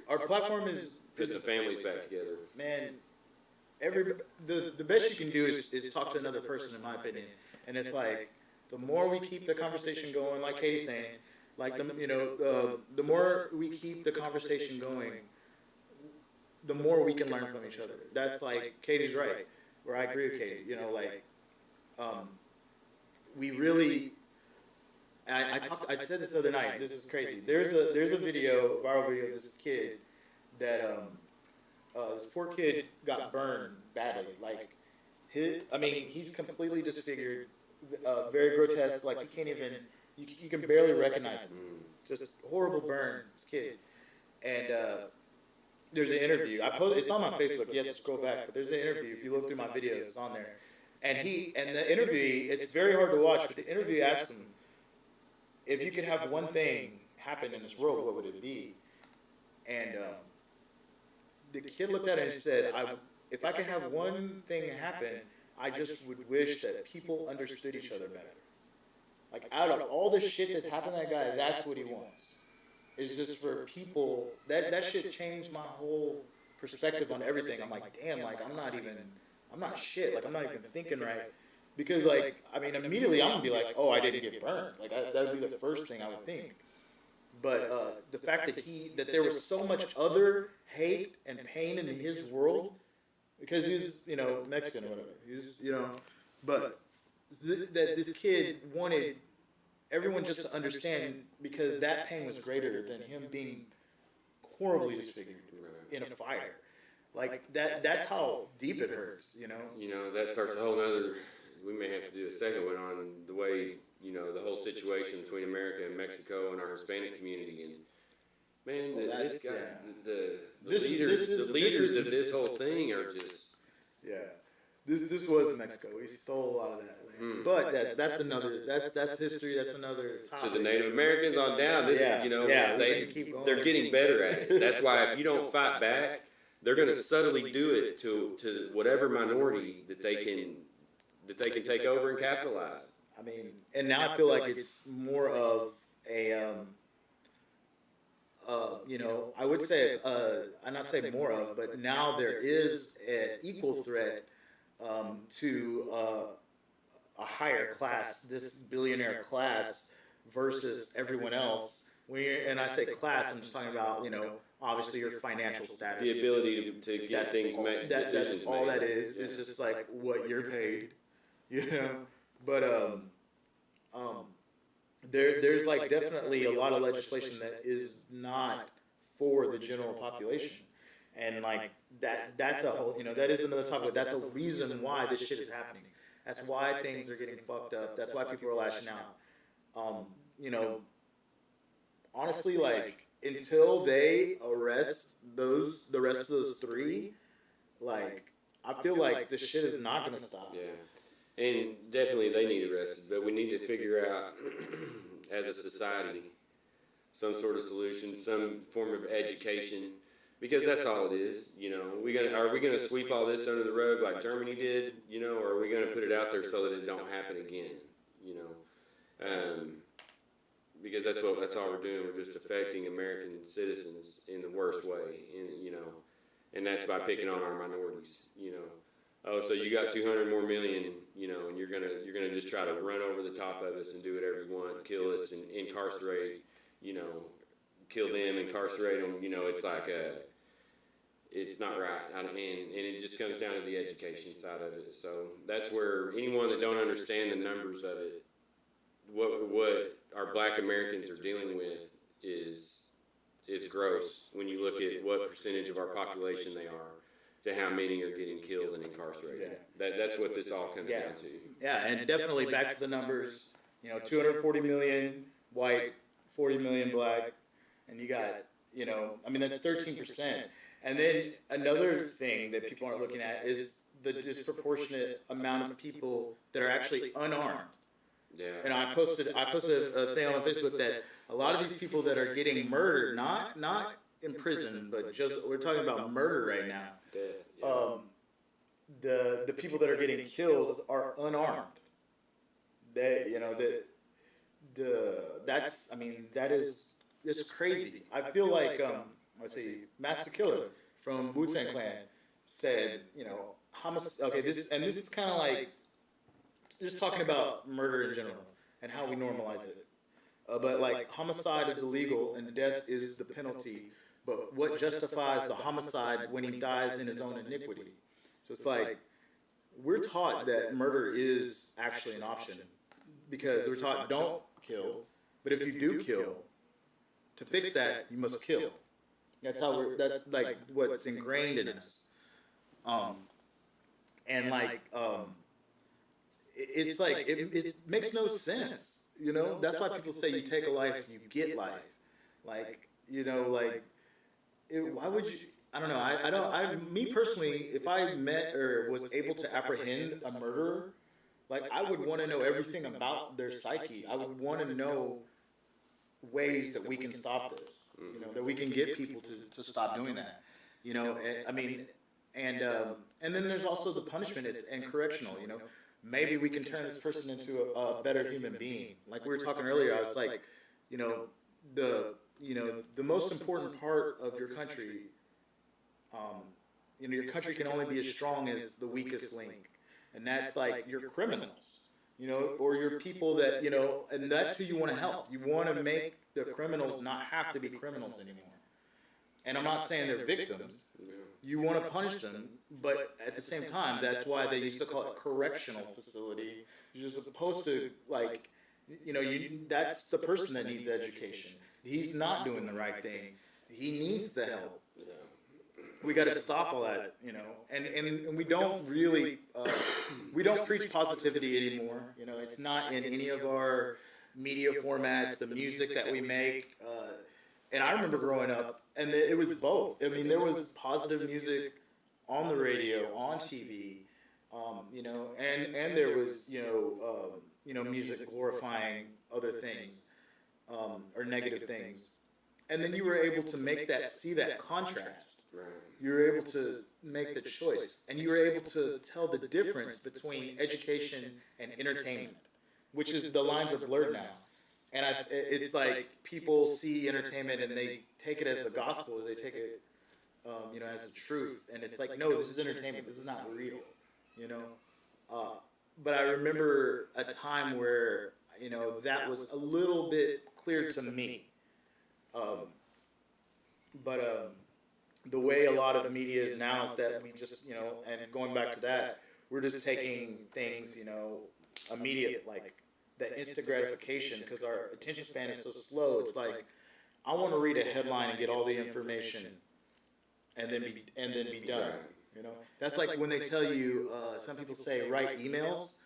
our platform Puts the families back together. Man, the best you can do is talk to another person, in my opinion. And it's like, the more we keep the conversation going, like Katie's saying, like the more we keep the conversation going, the more we can learn from each other. That's like, Katie's right, where I agree with Katie. We really. I said this the other night. This is crazy. There's a viral video of this kid that this poor kid got burned badly. Like he's completely disfigured, very grotesque. Like you can barely recognize him. Just horrible burn, this kid. And there's an interview. It's on my Facebook. You have to scroll back, but there's an interview. If you look through my videos, it's on there. And the interview, it's very hard to watch, but the interview asked him, if you could have one thing happen in this world, what would it be? And the kid looked at it and said, if I could have one thing happen, I just would wish that people understood each other better. Like, out of all the shit that's happened to that guy, that's what he wants. It's just for people, that shit changed my whole perspective on everything. I'm like, damn, like, I'm not shit. Like, I'm not even thinking right. Because, like, immediately I'm going to be like, oh, I didn't get burned. Like, that would be the first thing I would think. But the fact that there was so much other hate and pain in his world, because he's, Mexican or whatever. He's, but that this kid wanted everyone just to understand, because that pain was greater than him being horribly disfigured in a fire. Like, that's how deep it hurts, That starts a whole nother. We may have to do a second one on the way, the whole situation between America and Mexico and our Hispanic community. And man, the leaders of this whole thing are just. Yeah, this was Mexico. We stole a lot of that. But that's another. That's history. That's another topic. To the Native Americans on down, they're getting better at it. That's why if you don't fight back, they're going to subtly do it to whatever minority that they can take over and capitalize. And now I feel like it's more of a, I would say, I'm not saying more of, but now there is an equal threat to a higher class, this billionaire class versus everyone else. And I say class, I'm just talking about, obviously your financial status. The ability to get That's things all, made. that's Decisions all made. that is. It's just like what you're paid, But there's like definitely a lot of legislation that is not for the general population, and like that's a whole, that is another topic. That's a reason why this shit is happening. That's why things are getting fucked up. That's why people are lashing out. Honestly, like until they arrest the rest of those three, like I feel like this shit is not gonna stop. Yeah, and definitely they need arrested, but we need to figure out as a society some sort of solution, some form of education, because that's all it is. Are we gonna sweep all this under the rug like Germany did? Or are we gonna put it out there so that it don't happen again? Because that's all we're doing. We're just affecting American citizens in the worst way, and that's by picking on our minorities. Oh, so you got 200 more million, and you're gonna just try to run over the top of us and do whatever you want, kill us and incarcerate, kill them, incarcerate them. It's like it's not right, and it just comes down to the education side of it. So that's where anyone that don't understand the numbers of it, what our Black Americans are dealing with is gross when you look at what percentage of our population they are to how many are getting killed and incarcerated. That's what this all comes down to. Yeah, and definitely back to the numbers. 240 million white, 40 million black, and you got, that's 13%. And then another thing that people aren't looking at is the disproportionate amount of people that are actually unarmed. Yeah. And I posted a thing on Facebook that a lot of these people that are getting murdered, not in prison, but just we're talking about murder right now. Death, yeah. The people that are getting killed are unarmed. It's crazy. I feel like Master Killer from Wu-Tang Clan said, homicide. Okay, this is kind of like just talking about murder in general and how we normalize it. But like homicide is illegal and death is the penalty. But what justifies the homicide when he dies in his own iniquity? So it's like we're taught that murder is actually an option because we're taught don't kill, but if you do kill, to fix that you must kill. That's that's like what's ingrained in us. It's like it makes no sense. That's why people say you take a life, you get life. Why would you? I don't know. Me personally, if I met or was able to apprehend a murderer, I would want to know everything about their psyche. I would want to know ways that we can stop this. That we can get people to stop doing that. And then there's also the punishment. It's correctional. Maybe we can turn this person into a better human being. Like we were talking earlier, I was like, the most important part of your country, your country can only be as strong as the weakest link. And that's like your criminals, or your people that, and that's who you want to help. You want to make the criminals not have to be criminals anymore. And I'm not saying they're victims. You want to punish them, but at the same time, that's why they used to call it correctional facility. You're supposed to, that's the person that needs education. He's not doing the right thing. He needs the help. We got to stop all that, and we don't really, we don't preach positivity anymore. It's not in any of our media formats, the music that we make. And I remember growing up, and it was both. I mean, there was positive music on the radio, on TV, and there was, music glorifying other things, or negative things. And then you were able to see that contrast. Right. You were able to make the choice, and you were able to tell the difference between education and entertainment, which is the lines are blurred now. And it's like people see entertainment and they take it as the gospel, or they take it, as the truth. And it's like, no, this is entertainment. This is not real, but I remember a time where, you know, that was a little bit clear to me. But the way a lot of media is now is that we just, you know, and going back to that, we're just taking things, you know, immediate, like that instant gratification, because our attention span is so slow. It's like, I want to read a headline and get all the information, and then be done. You know, that's like when they tell you. Some people say write emails.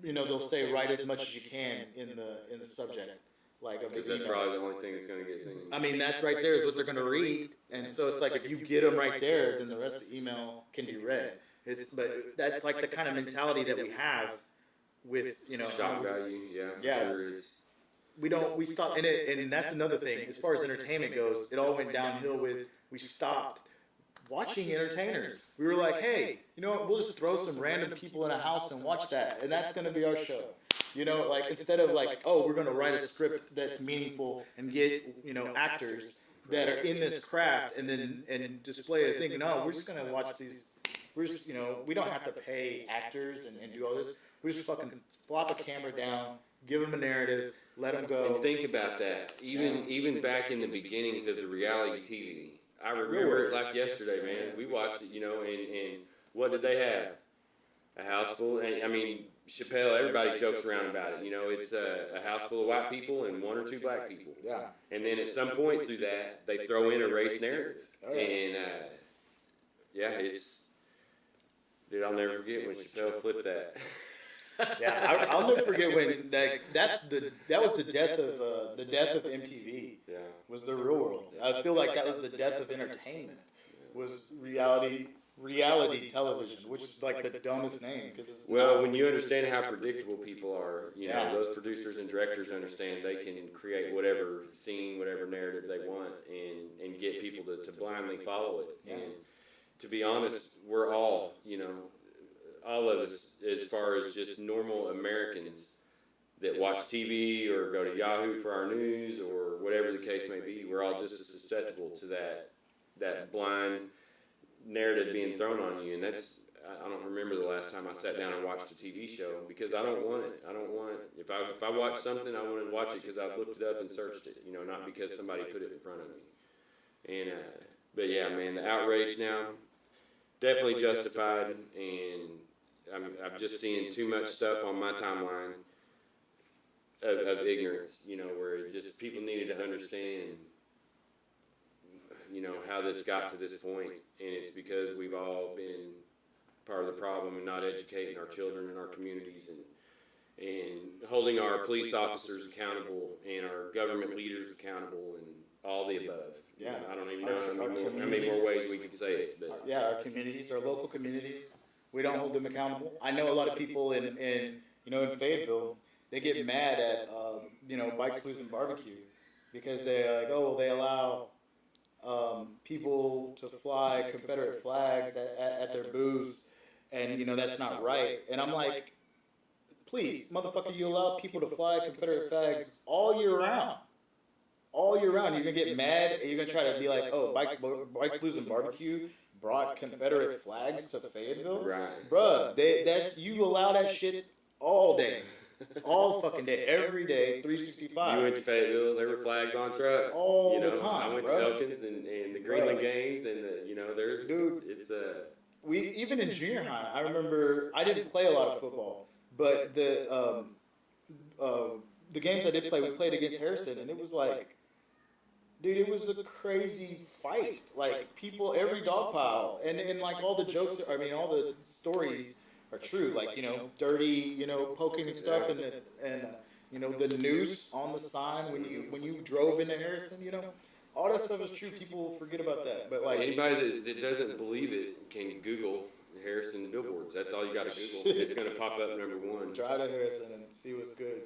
You know, they'll say write as much as you can in the subject, like of the Because that's email. probably the only thing that's going to get seen. I mean, that's right there is what they're going to read, and so it's like if you get them right there, then the rest of the email can be read. But that's like the kind of mentality that we have with, you know, Shock value, Yeah. Sure it's, we stopped, and that's another thing. As far as entertainment goes, it all went downhill with we stopped watching entertainers. We were like, hey, you know what? We'll just throw some random people in a house and watch that, and that's going to be our show. You know, like instead of like, oh, we're going to write a script that's meaningful and get, you know, actors that are in this craft and then and display a thing. No, we're just going to watch these. We're just, you know, we don't have to pay actors and do all this. We just fucking flop a camera down, give them a narrative, let them go. and think about that. Even back in the beginnings of the reality TV, I remember it like yesterday, man. We watched it, you know, and what did they have? A house full. And I mean, Chappelle, everybody jokes around about it. You know, it's a house full of white people and one or two black people. Yeah. And then at some point through that, they throw in a race narrative. And yeah, it's. Dude, I'll never forget when Chappelle flipped that. Yeah, I'll never forget when that was the death of MTV. Yeah. Was the real world. I feel like that was the death of entertainment. Was reality television, which is like the dumbest name. Well, when you understand how predictable people are, you know, Yeah. those producers and directors understand they can create whatever scene, whatever narrative they want, and get people to blindly follow it. Yeah. And to be honest, we're all, you know, all of us, as far as just normal Americans that watch TV or go to Yahoo for our news or whatever the case may be, we're all just as susceptible to that blind narrative being thrown on you. And that's, I don't remember the last time I sat down and watched a TV show because I don't want it. I don't want, if I watch something, I want to watch it because I've looked it up and searched it, you know, not because somebody put it in front of me. And, but yeah, man, the outrage now, definitely justified, and I'm just seeing too much stuff on my timeline of ignorance, you know, where it just people needed to understand, you know, how this got to this point, and it's because we've all been part of the problem and not educating our children and our communities and holding our police officers accountable and our government leaders accountable and all the above. Yeah. I don't even know how many more ways we could say it. But Yeah, our communities, our local communities, we don't hold them accountable. I know a lot of people in you know, in Fayetteville, they get mad at you know, Bikes, Blues, and Barbecue because they're like, oh, they allow people to fly Confederate flags at their booths, and you know that's not right. And I'm like, please, motherfucker, you allow people to fly Confederate flags all year round. All year round, you're gonna get mad and you're gonna try to be like, oh, Bikes, Blues, and Barbecue brought Confederate flags to Fayetteville, Right. Bruh, you allow that shit all day, all fucking day, every day, 365. you went to Fayetteville, there were flags on trucks. All you know, the time, I went bro. to Elkins and the Greenland games and the, you know, there, Dude. it's We even in junior high, I remember I didn't play a lot of football, but the games I did play, we played against Harrison, and it was like, dude, it was a crazy fight. Like people, every dog pile, and like all the jokes. I mean, all the stories are true. Like, you know, dirty, you know, poking and stuff, and you know, the noose on the sign when you drove into Harrison. You know, all that stuff is true. People forget about that, but like anybody that doesn't believe it can Google Harrison billboards. That's all you got to Google. It's going to pop up number one. drive to Harrison and see what's good.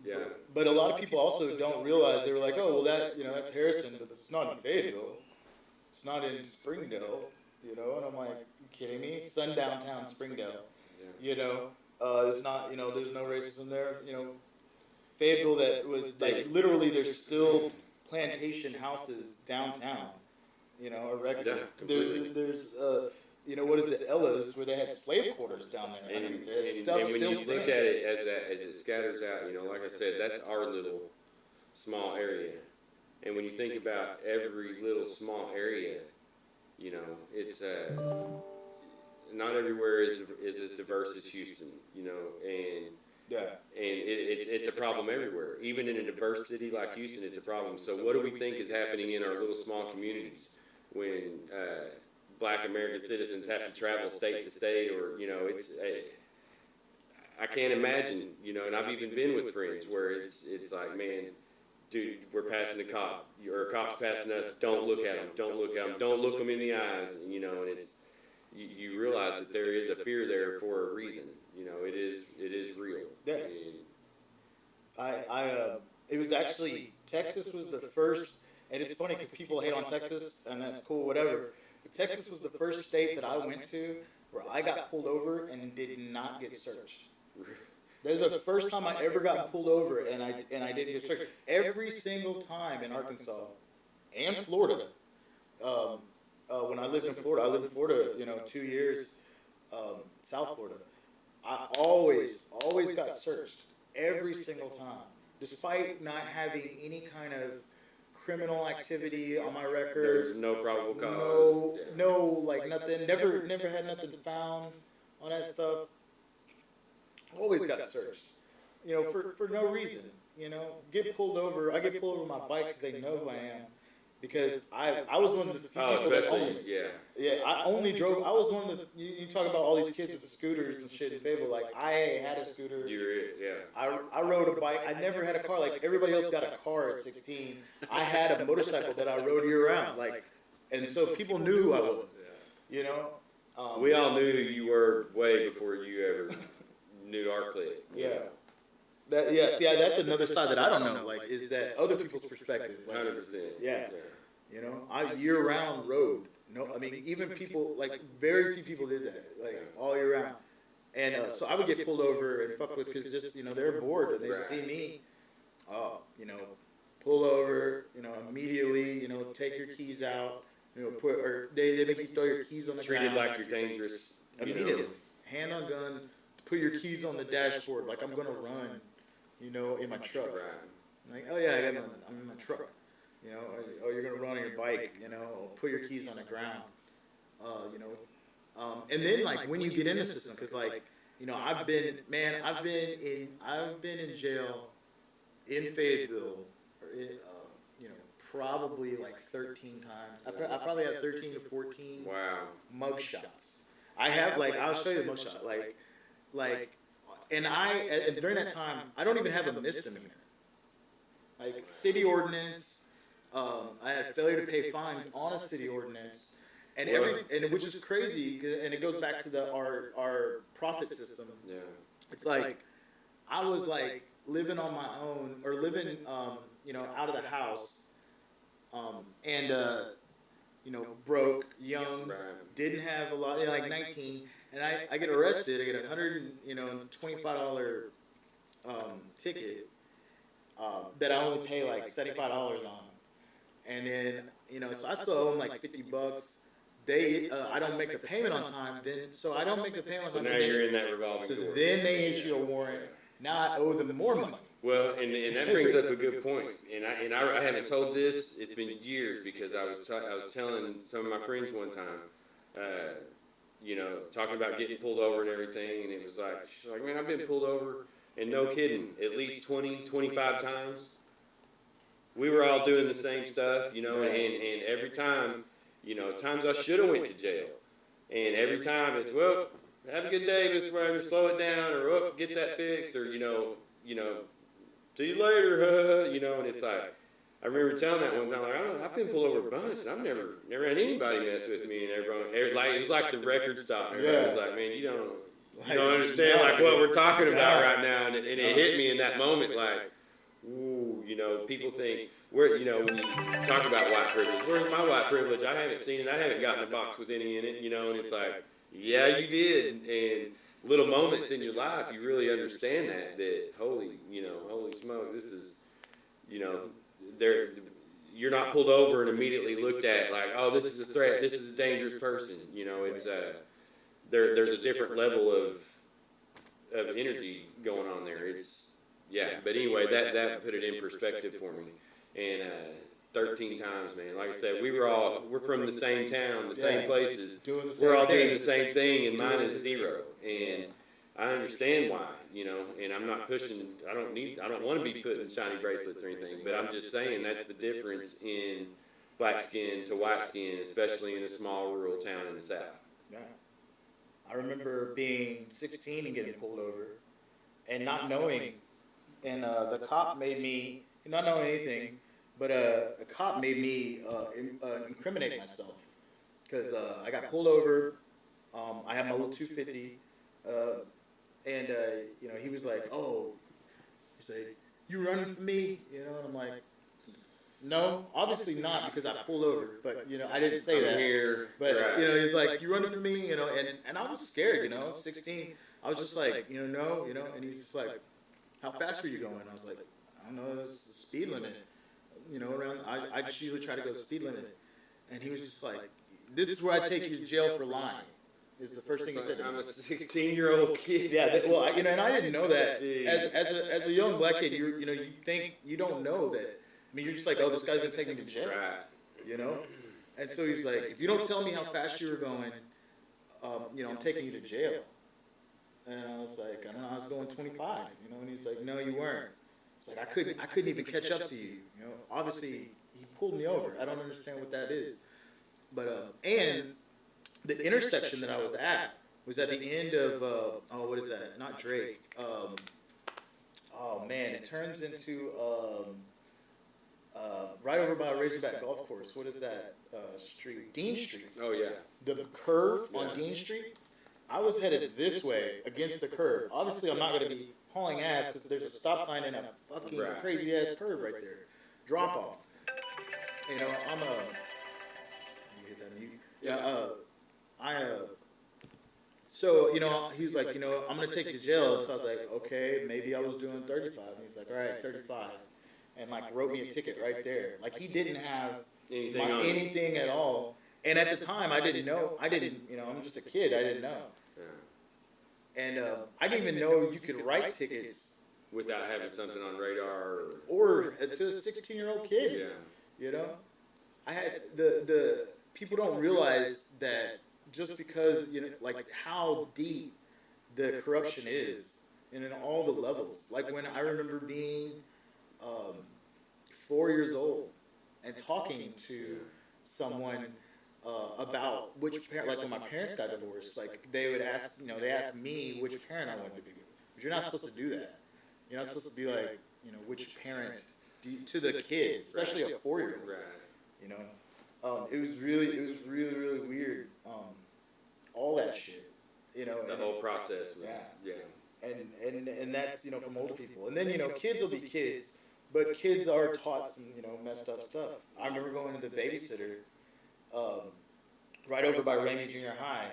Yeah. But a lot of people also don't realize, they were like, oh, well, that, you know, that's Harrison, but it's not in Fayetteville. It's not in Springdale, you know, and I'm like, you kidding me? Sundowntown Springdale, you know, it's not, you know, there's no racism there, you know. Fayetteville, that was like, literally there's still plantation houses downtown, you know, erected. Yeah, completely. There's what is it, Ella's, where they had slave quarters down there. And, I mean, and, there's and, stuff when still you look stands. at it as it scatters out, like I said, that's our little small area. And when you think about every little small area, it's not everywhere is as diverse as Houston, and Yeah. it's a problem everywhere. Even in a diverse city like Houston, it's a problem. So what do we think is happening in our little small communities when Black American citizens have to travel state to state, or it's I can't imagine, and I've even been with friends where it's like, man, dude, we're passing the cop, or a cop's passing us. Don't look at him. Don't look at him. Don't look him in the eyes. And it's you realize that there is a fear there for a reason. It is real. Yeah. And It was actually, Texas was the first, and it's funny because people hate on Texas, and that's cool, whatever. But Texas was the first state that I went to where I got pulled over and did not get searched. That was the first time I ever got pulled over and I didn't get searched. Every single time in Arkansas and Florida, when I lived in Florida, 2 years, South Florida, I always got searched every single time, despite not having any kind of criminal activity on my record. there's no probable cause. No, like nothing. Never had nothing found on that stuff. Always got searched, for no reason. Get pulled over. I get pulled over my bike because they know who I am. Because I was one of the few people that owned. I only drove. I was one of the. You talk about all these kids with the scooters and shit in Fayetteville. Like I had a scooter. I rode a bike. I never had a car. Like everybody else got a car at 16. I had a motorcycle that I rode year round. And so people knew who I was. We all knew who you were way before you ever knew our clique. Yeah. That's another side that I don't know. Like, is that other people's perspective? 100%. Yeah. I year round rode. No, I mean, even people, like, very few people did that, like, all year round. And so I would get pulled over and fuck with, because just, they're bored and they see me, pull over, immediately, take your keys out, they make you throw your keys on the Treated ground. like you're dangerous. Immediately. Hand on gun, put your keys on the dashboard, like I'm going to run, in my truck. Like, oh yeah, I'm in my truck. Oh, you're gonna run on your bike. Put your keys on the ground. And then like when you get in the system, because like I've been in jail in Fayetteville, probably like 13 times. I probably have 13 to 14 mug shots. I have I'll show you the mug shot and during that time I don't even have a misdemeanor. Like city ordinance, I had failure to pay fines on a city ordinance, and which is crazy, and it goes back to our profit system. Yeah. It's like I was like living on my own, or living out of the house, broke, young, didn't have a lot, like 19, and I get arrested. I get $125 ticket that I only pay like $75 on, and then so I still owe them like $50. I don't make the payment on time, so I don't make the payment on time. So now you're in that revolving So door. then they issue a warrant. Now I owe them more money. Well, and that brings up a good point. And I haven't told this. It's been years, because I was telling some of my friends one time, talking about getting pulled over and everything, and it was like, man, I've been pulled over, and no kidding, at least 20, 25 times. We were all doing the same stuff, and every time, times I should have went to jail, and every time it's, well, have a good day, Mr. Wagner, slow it down, or get that fixed, or see you later, and it's like, I remember telling that one time, like, I've been pulled over a bunch, and I've never had anybody mess with me, and it was like the record stopped. Everybody was like, man, you don't understand like what we're talking about right now, and it hit me in that moment, like, ooh, people think, when you talk about white privilege, where's my white privilege? I haven't seen it. I haven't gotten a box with any in it, and it's like, yeah, you did, and little moments in your life, you really understand that holy smoke, this is, you're not pulled over and immediately looked at like, oh, this is a threat, this is a dangerous person. You know, it's there's a different level of energy going on there. It's but anyway, that put it in perspective for me. And 13 times, man. Like I said, we're from the same town, the same places. We're all doing the same thing, and mine is 0. And I understand why, you know. And I'm not pushing. I don't want to be putting shiny bracelets or anything. But I'm just saying that's the difference in black skin to white skin, especially in a small rural town in the South. Yeah. I remember being 16 and getting pulled over, and not knowing, and the cop made me not know anything. But a cop made me incriminate myself because I got pulled over. I had my little 250, and you know, he was like, "Oh," he said, "You running for me?" You know, and I'm like, "No, obviously not, because I pulled over." But you know, I didn't say that. Here, but right. you know, he's like, "You running for me?" You know, and I was scared. You know, 16. I was just like, you know, no, you know, and he's just like, "How fast were you going?" I was like, "I don't know, it's the speed limit." You know, around, I just usually try to go speed limit. And he was just like, "This is where I take you to jail for lying," is the first thing he said to me. I'm a 16-year-old kid. Yeah, well, you know, and I didn't know that. Jeez. As a young black kid, you know, you think, you don't know that. I mean, you're just like, "Oh, this guy's going to take me to jail." Right. You know? And so he's like, "If you don't tell me how fast you were going, you know, I'm taking you to jail." And I was like, "I don't know, I was going 25, you know?" And he's like, "No, you weren't." It's like, I couldn't even catch up to you. You know, obviously he pulled me over. I don't understand what that is. But and the intersection that I was at the end of what is that? Not Drake. Oh man, it turns into right over by Razorback Golf Course. What is that street? Dean Street. Oh yeah. The curve on Dean Street. I was headed this way against the curve. Obviously, I'm not going to be hauling ass because there's a stop sign and a fucking crazy ass curve right there. Drop off. You know, I'm a. You hit that mute? Yeah. So you know, he was like, you know, "I'm gonna take you to jail." So I was like, okay, maybe I was doing 35. And he's like, "All right, 35," and like wrote me a ticket right there. Like he didn't have anything at all. And at the time, I didn't know. You know, I'm just a kid. I didn't know. And I didn't even know you could write tickets without having something on radar or to a 16-year-old kid. Yeah. You know, I had the people don't realize that just because, you know, like how deep the corruption is, and in all the levels. Like when I remember being 4 years old and talking to someone about which parent, like when my parents got divorced, like they would ask, you know, they asked me which parent I wanted to be with. But you're not supposed to do that. You're not supposed to be like, you know, which parent do you, to the kid, especially a 4-year-old. Right. You know, it was really weird. All that shit, you know. The whole process was, And that's, you know, from older people. And then, you know, kids will be kids, but kids are taught some, you know, messed up stuff. I remember going to the babysitter right over by Ramey Junior High,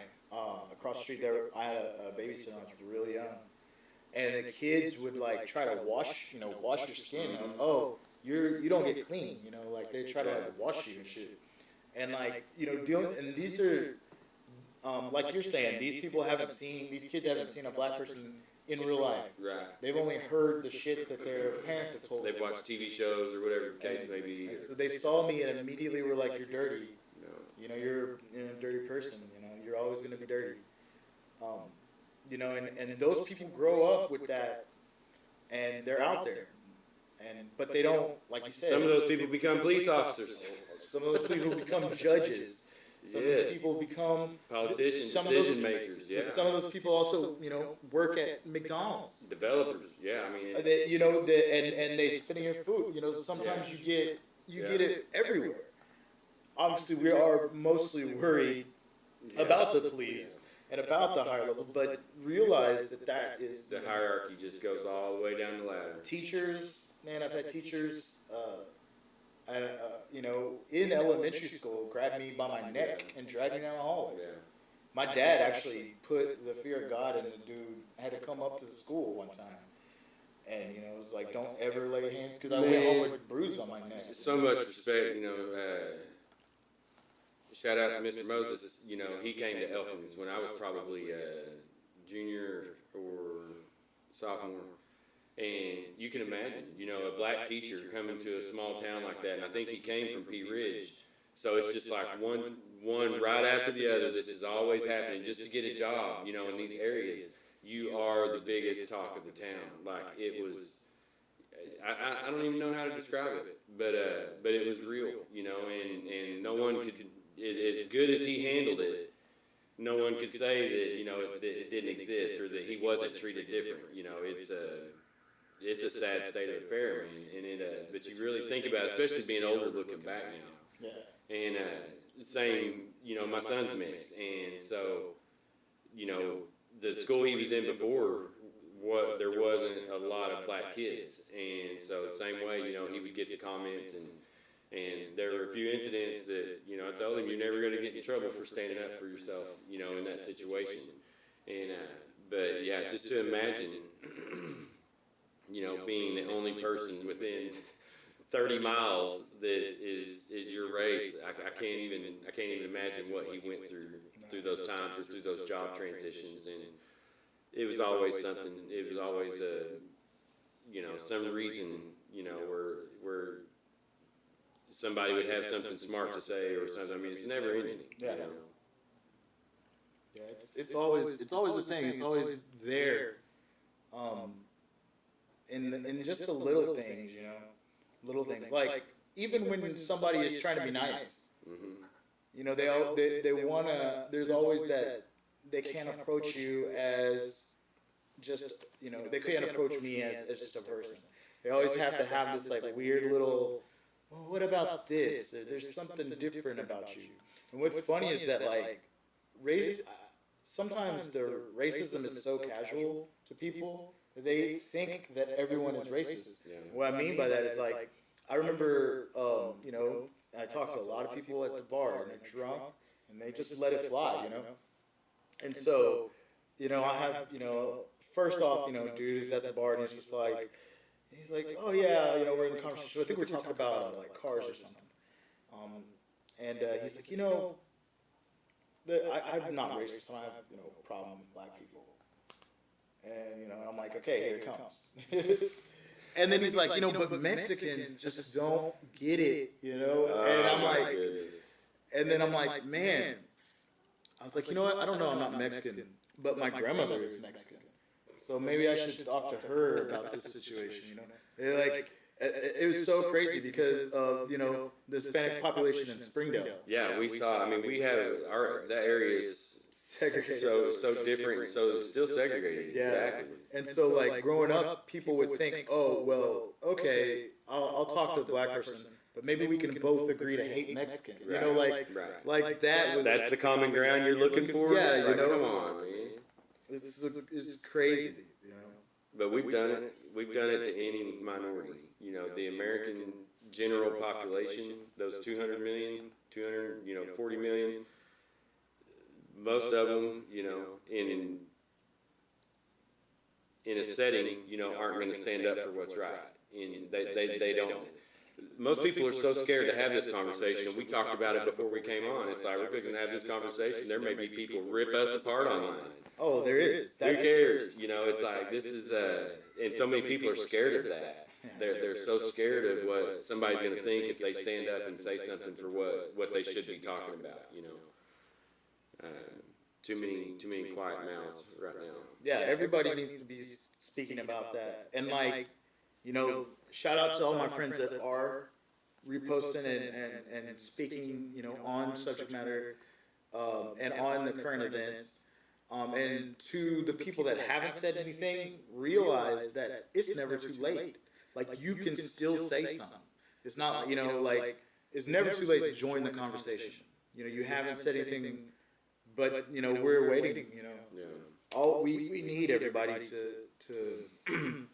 across the street there. I had a babysitter when I was really young. And the kids would like try to wash your skin. You know? "Oh, you don't get clean," you know, like they try to like wash you and shit. And like, you know, and these are, like you're saying, these kids haven't seen a black person in real life. Right. They've only heard the shit that their parents have told them. They've watched TV shows or whatever the case may be. And so they saw me and immediately were like, "You're dirty. No. You know, you're a dirty person. You know, you're always going to be dirty." You know, and those people grow up with that, and they're out there. But they don't, like you said. Some of those people become police officers. Some of those people become judges. Some of those people become politicians, decision makers. Yeah. Some of those people also, you know, work at McDonald's. Developers. Yeah, I mean, They, you know, and they spit in your food. You know, sometimes you get it everywhere. Obviously, we are mostly worried about the police and about the higher levels, but realize that is the hierarchy just goes all the way down the ladder. Teachers, man, I've had teachers, you know, in elementary school grab me by my neck and drag me down the hallway. Yeah. My dad actually put the fear of God in the dude. I had to come up to the school one time, and it was like, don't ever lay hands, because I went home with bruises on my neck. So much respect, shout out to Mr. Moses. He came to Elkins when I was probably junior or sophomore. And you can imagine, a black teacher coming to a small town like that. And I think he came from Pea Ridge. So it's just like one right after the other. This is always happening. Just to get a job, in these areas, you are the biggest talk of the town. Like, it was, I don't even know how to describe it, but it was real, and no one could, as good as he handled it, no one could say that, it didn't exist or that he wasn't treated different. It's a sad state of affair, man. And but you really think about it, especially being older, looking back now. Yeah. And same, my son's mixed, and so, the school he was in before, there wasn't a lot of black kids, and so same way, he would get the comments, and there were a few incidents that, I told him, you're never going to get in trouble for standing up for yourself, in that situation. And but yeah, just to imagine, being the only person within 30 miles that is your race. I can't even imagine what he went through those times or through those job transitions, and it was always something. It was always some reason, where somebody would have something smart to say or something. I mean, it's never ending. Yeah. Yeah, it's always a thing. It's always there. In just the little things, little things like even when somebody is trying to be nice, they wanna. There's always that they can't approach you as just they can't approach me as just a person. They always have to have this like weird little. Well, what about this? There's something different about you. And what's funny is that like sometimes the racism is so casual to people that they think that everyone is racist. Yeah. What I mean by that is like, I remember, I talked to a lot of people at the bar and they're drunk and they just let it fly, And so, I have, first off, dude is at the bar and he's like, oh yeah, we're in a conversation. I think we're talking about like cars or something. And he's like, I'm not racist. So I have, a problem with black people. And, I'm like, okay, here it comes. And then he's like, but Mexicans just don't get it, And I'm like, and then I'm like, man. I was like, you know what? I don't know, I'm not Mexican, but my grandmother is Mexican. So maybe I should talk to her about this situation, Like, it was so crazy because of, the Hispanic population in Springdale. Yeah, we saw. I mean, we have that area is Segregated. so different, so still segregated. Yeah. Exactly. And so, like, growing up, people would think, oh, well, okay, I'll talk to the black person, but maybe we can both agree to hate Mexican. Right. Like that was... That's the common ground you're looking for? Yeah, Like, come on, man. It's crazy, But we've done it. We've done it to any minority. The American general population, those 200 million, 40 million, most of them, in a setting, aren't going to stand up for what's right. And they don't. Most people are so scared to have this conversation. We talked about it before we came on. It's like, we're fixing to have this conversation. There may be people rip us apart online. Oh, there is. Who cares? It's like, this is, and so many people are scared of that. They're so scared of what somebody's going to think if they stand up and say something for what they should be talking about. Too many quiet mouths right now. Yeah, everybody needs to be speaking about that. And like, shout out to all my friends that are reposting and speaking, on subject matter, and on the current events. And to the people that haven't said anything, realize that it's never too late. Like, you can still say something. It's not, like, it's never too late to join the conversation. You haven't said anything, but, we're waiting, Yeah. All we need everybody to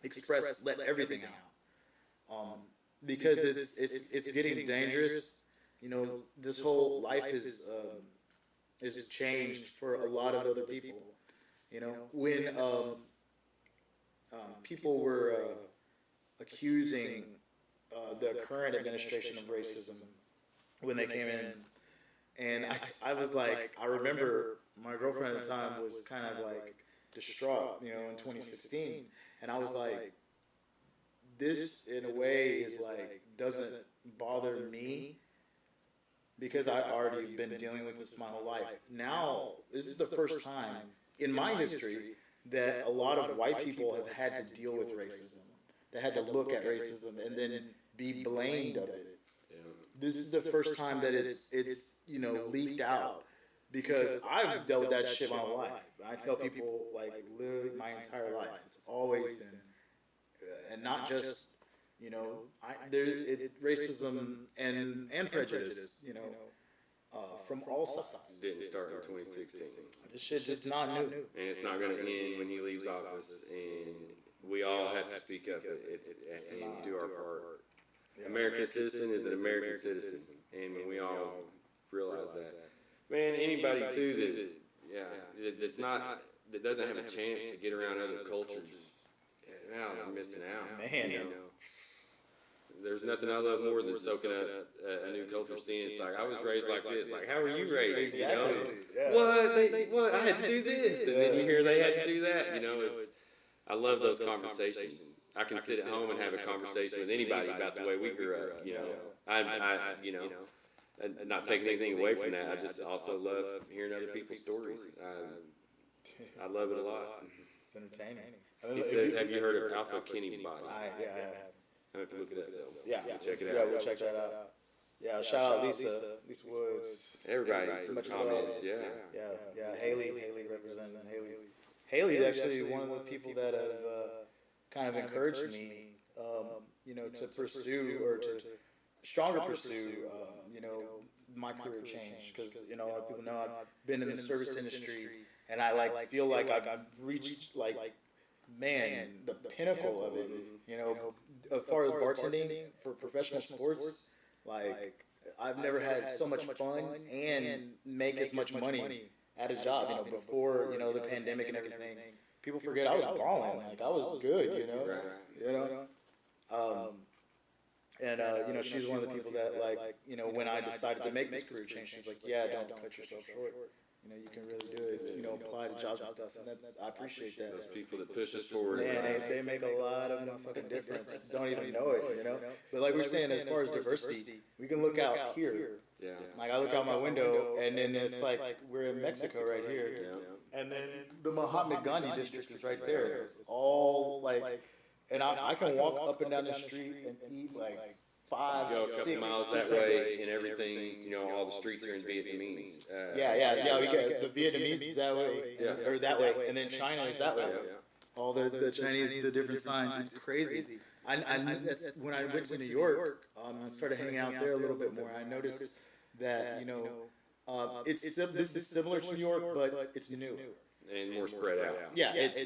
express, let everything out. Because it's getting dangerous. This whole life is changed for a lot of other people. When people were accusing the current administration of racism when they came in. And I was like, I remember my girlfriend at the time was kind of like distraught, you know, in 2016. And I was like, this in a way is like, doesn't bother me because I already been dealing with this my whole life. Now, this is the first time in my history that a lot of white people have had to deal with racism. They had to look at racism and then be blamed of it. This is the first time that it's you know, leaked out, because I've dealt with that shit my whole life. I tell people, like, literally my entire life, it's always been, and not just, you know, racism and prejudice, you know, from all sides. Didn't start in 2016. This shit just not new. And it's not going to end when he leaves office. And we all have to speak up and do our part. American citizen is an American citizen, and when we all realize that, man, anybody too that's not that doesn't have a chance to get around other cultures, now they're missing out. Man, you know, there's nothing I love more than soaking up a new culture, seeing it's like I was raised like this. Like, how were you raised? You know? What? I had to do this, and then you hear they had to do that. You know, I love those conversations. I can sit at home and have a conversation with anybody about the way we grew up. You know, I you know, and not taking anything away from that. I just also love hearing other people's stories. I love it a lot. It's entertaining. He says, "Have you heard of Alpha Kinney body?" I have. I have to look it up. Yeah, check it out. Yeah, we'll check that out. Yeah, shout out Lisa Woods. Everybody for the Much comments. love. Yeah. Haley representing Haley's actually one of the people that have kind of encouraged me, you know, to pursue or to stronger pursue, you know, my career change, because, you know, a lot of people know I've been in the service industry, and I like feel like I've reached, like, man, the pinnacle of it, you know, as far as bartending for professional sports. Like, I've never had so much fun and make as much money at a job, you know, before, you know, the pandemic and everything. People forget I was balling, like, I was good, you know, you know, she's one of the people that, like, you know, when I decided to make this career change, she's like, yeah, don't cut yourself short. You know, you can really do it, you know, apply to jobs and stuff, and I appreciate that. Those people that push us forward. Man, they make a lot of fucking difference. Don't even know it, you know? But like we're saying, as far as diversity, we can look out here. Yeah. Like, I look out my window, and then it's like, we're in Mexico right here. And then the Mahatma Gandhi district is right there. It's all, like, and I can walk up and down the street and eat, like, 5, Go a couple 6 miles that way, and everything's, you know, all the streets are in Vietnamese. We get the Vietnamese is that way, or that way, and then China is that way. All the Chinese, the different signs, it's crazy. That's, when I went to New York, I started hanging out there a little bit more. I noticed that, you know, this is similar to New York, but it's new. And more spread out. Yeah, it's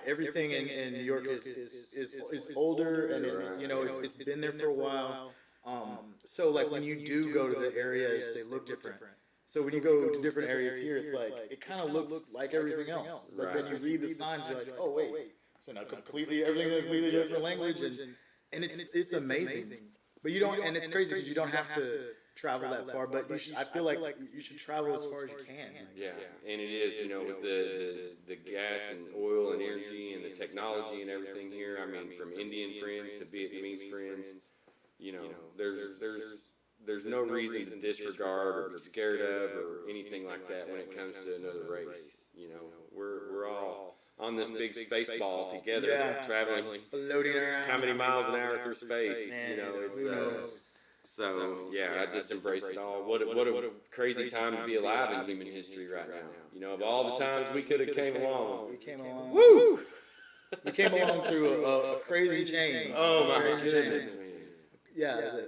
everything in New York is older, and it's, you know, it's been there for a while. So like when you do go to the areas, they look different. So when you go to different areas here, it's like it kind of looks like everything else. But then you read the signs, you're like, oh wait, so now everything is completely different language, and it's amazing. But you don't, and it's crazy because you don't have to travel that far, but I feel like you should travel as far as you can. Yeah, and it is, you know, with the gas and oil and energy and the technology and everything here. I mean, from Indian friends to Vietnamese friends, you know, there's no reason to disregard or be scared of or anything like that when it comes to another race. You know, we're all on this big space ball together, traveling, floating around. How many miles an hour through space? You know, it's so yeah, I just embrace it all. What a crazy time to be alive in human history right now. You know, of all the times we could have came along. We came along. Woo! We came along through a crazy change. Oh my goodness. Yeah,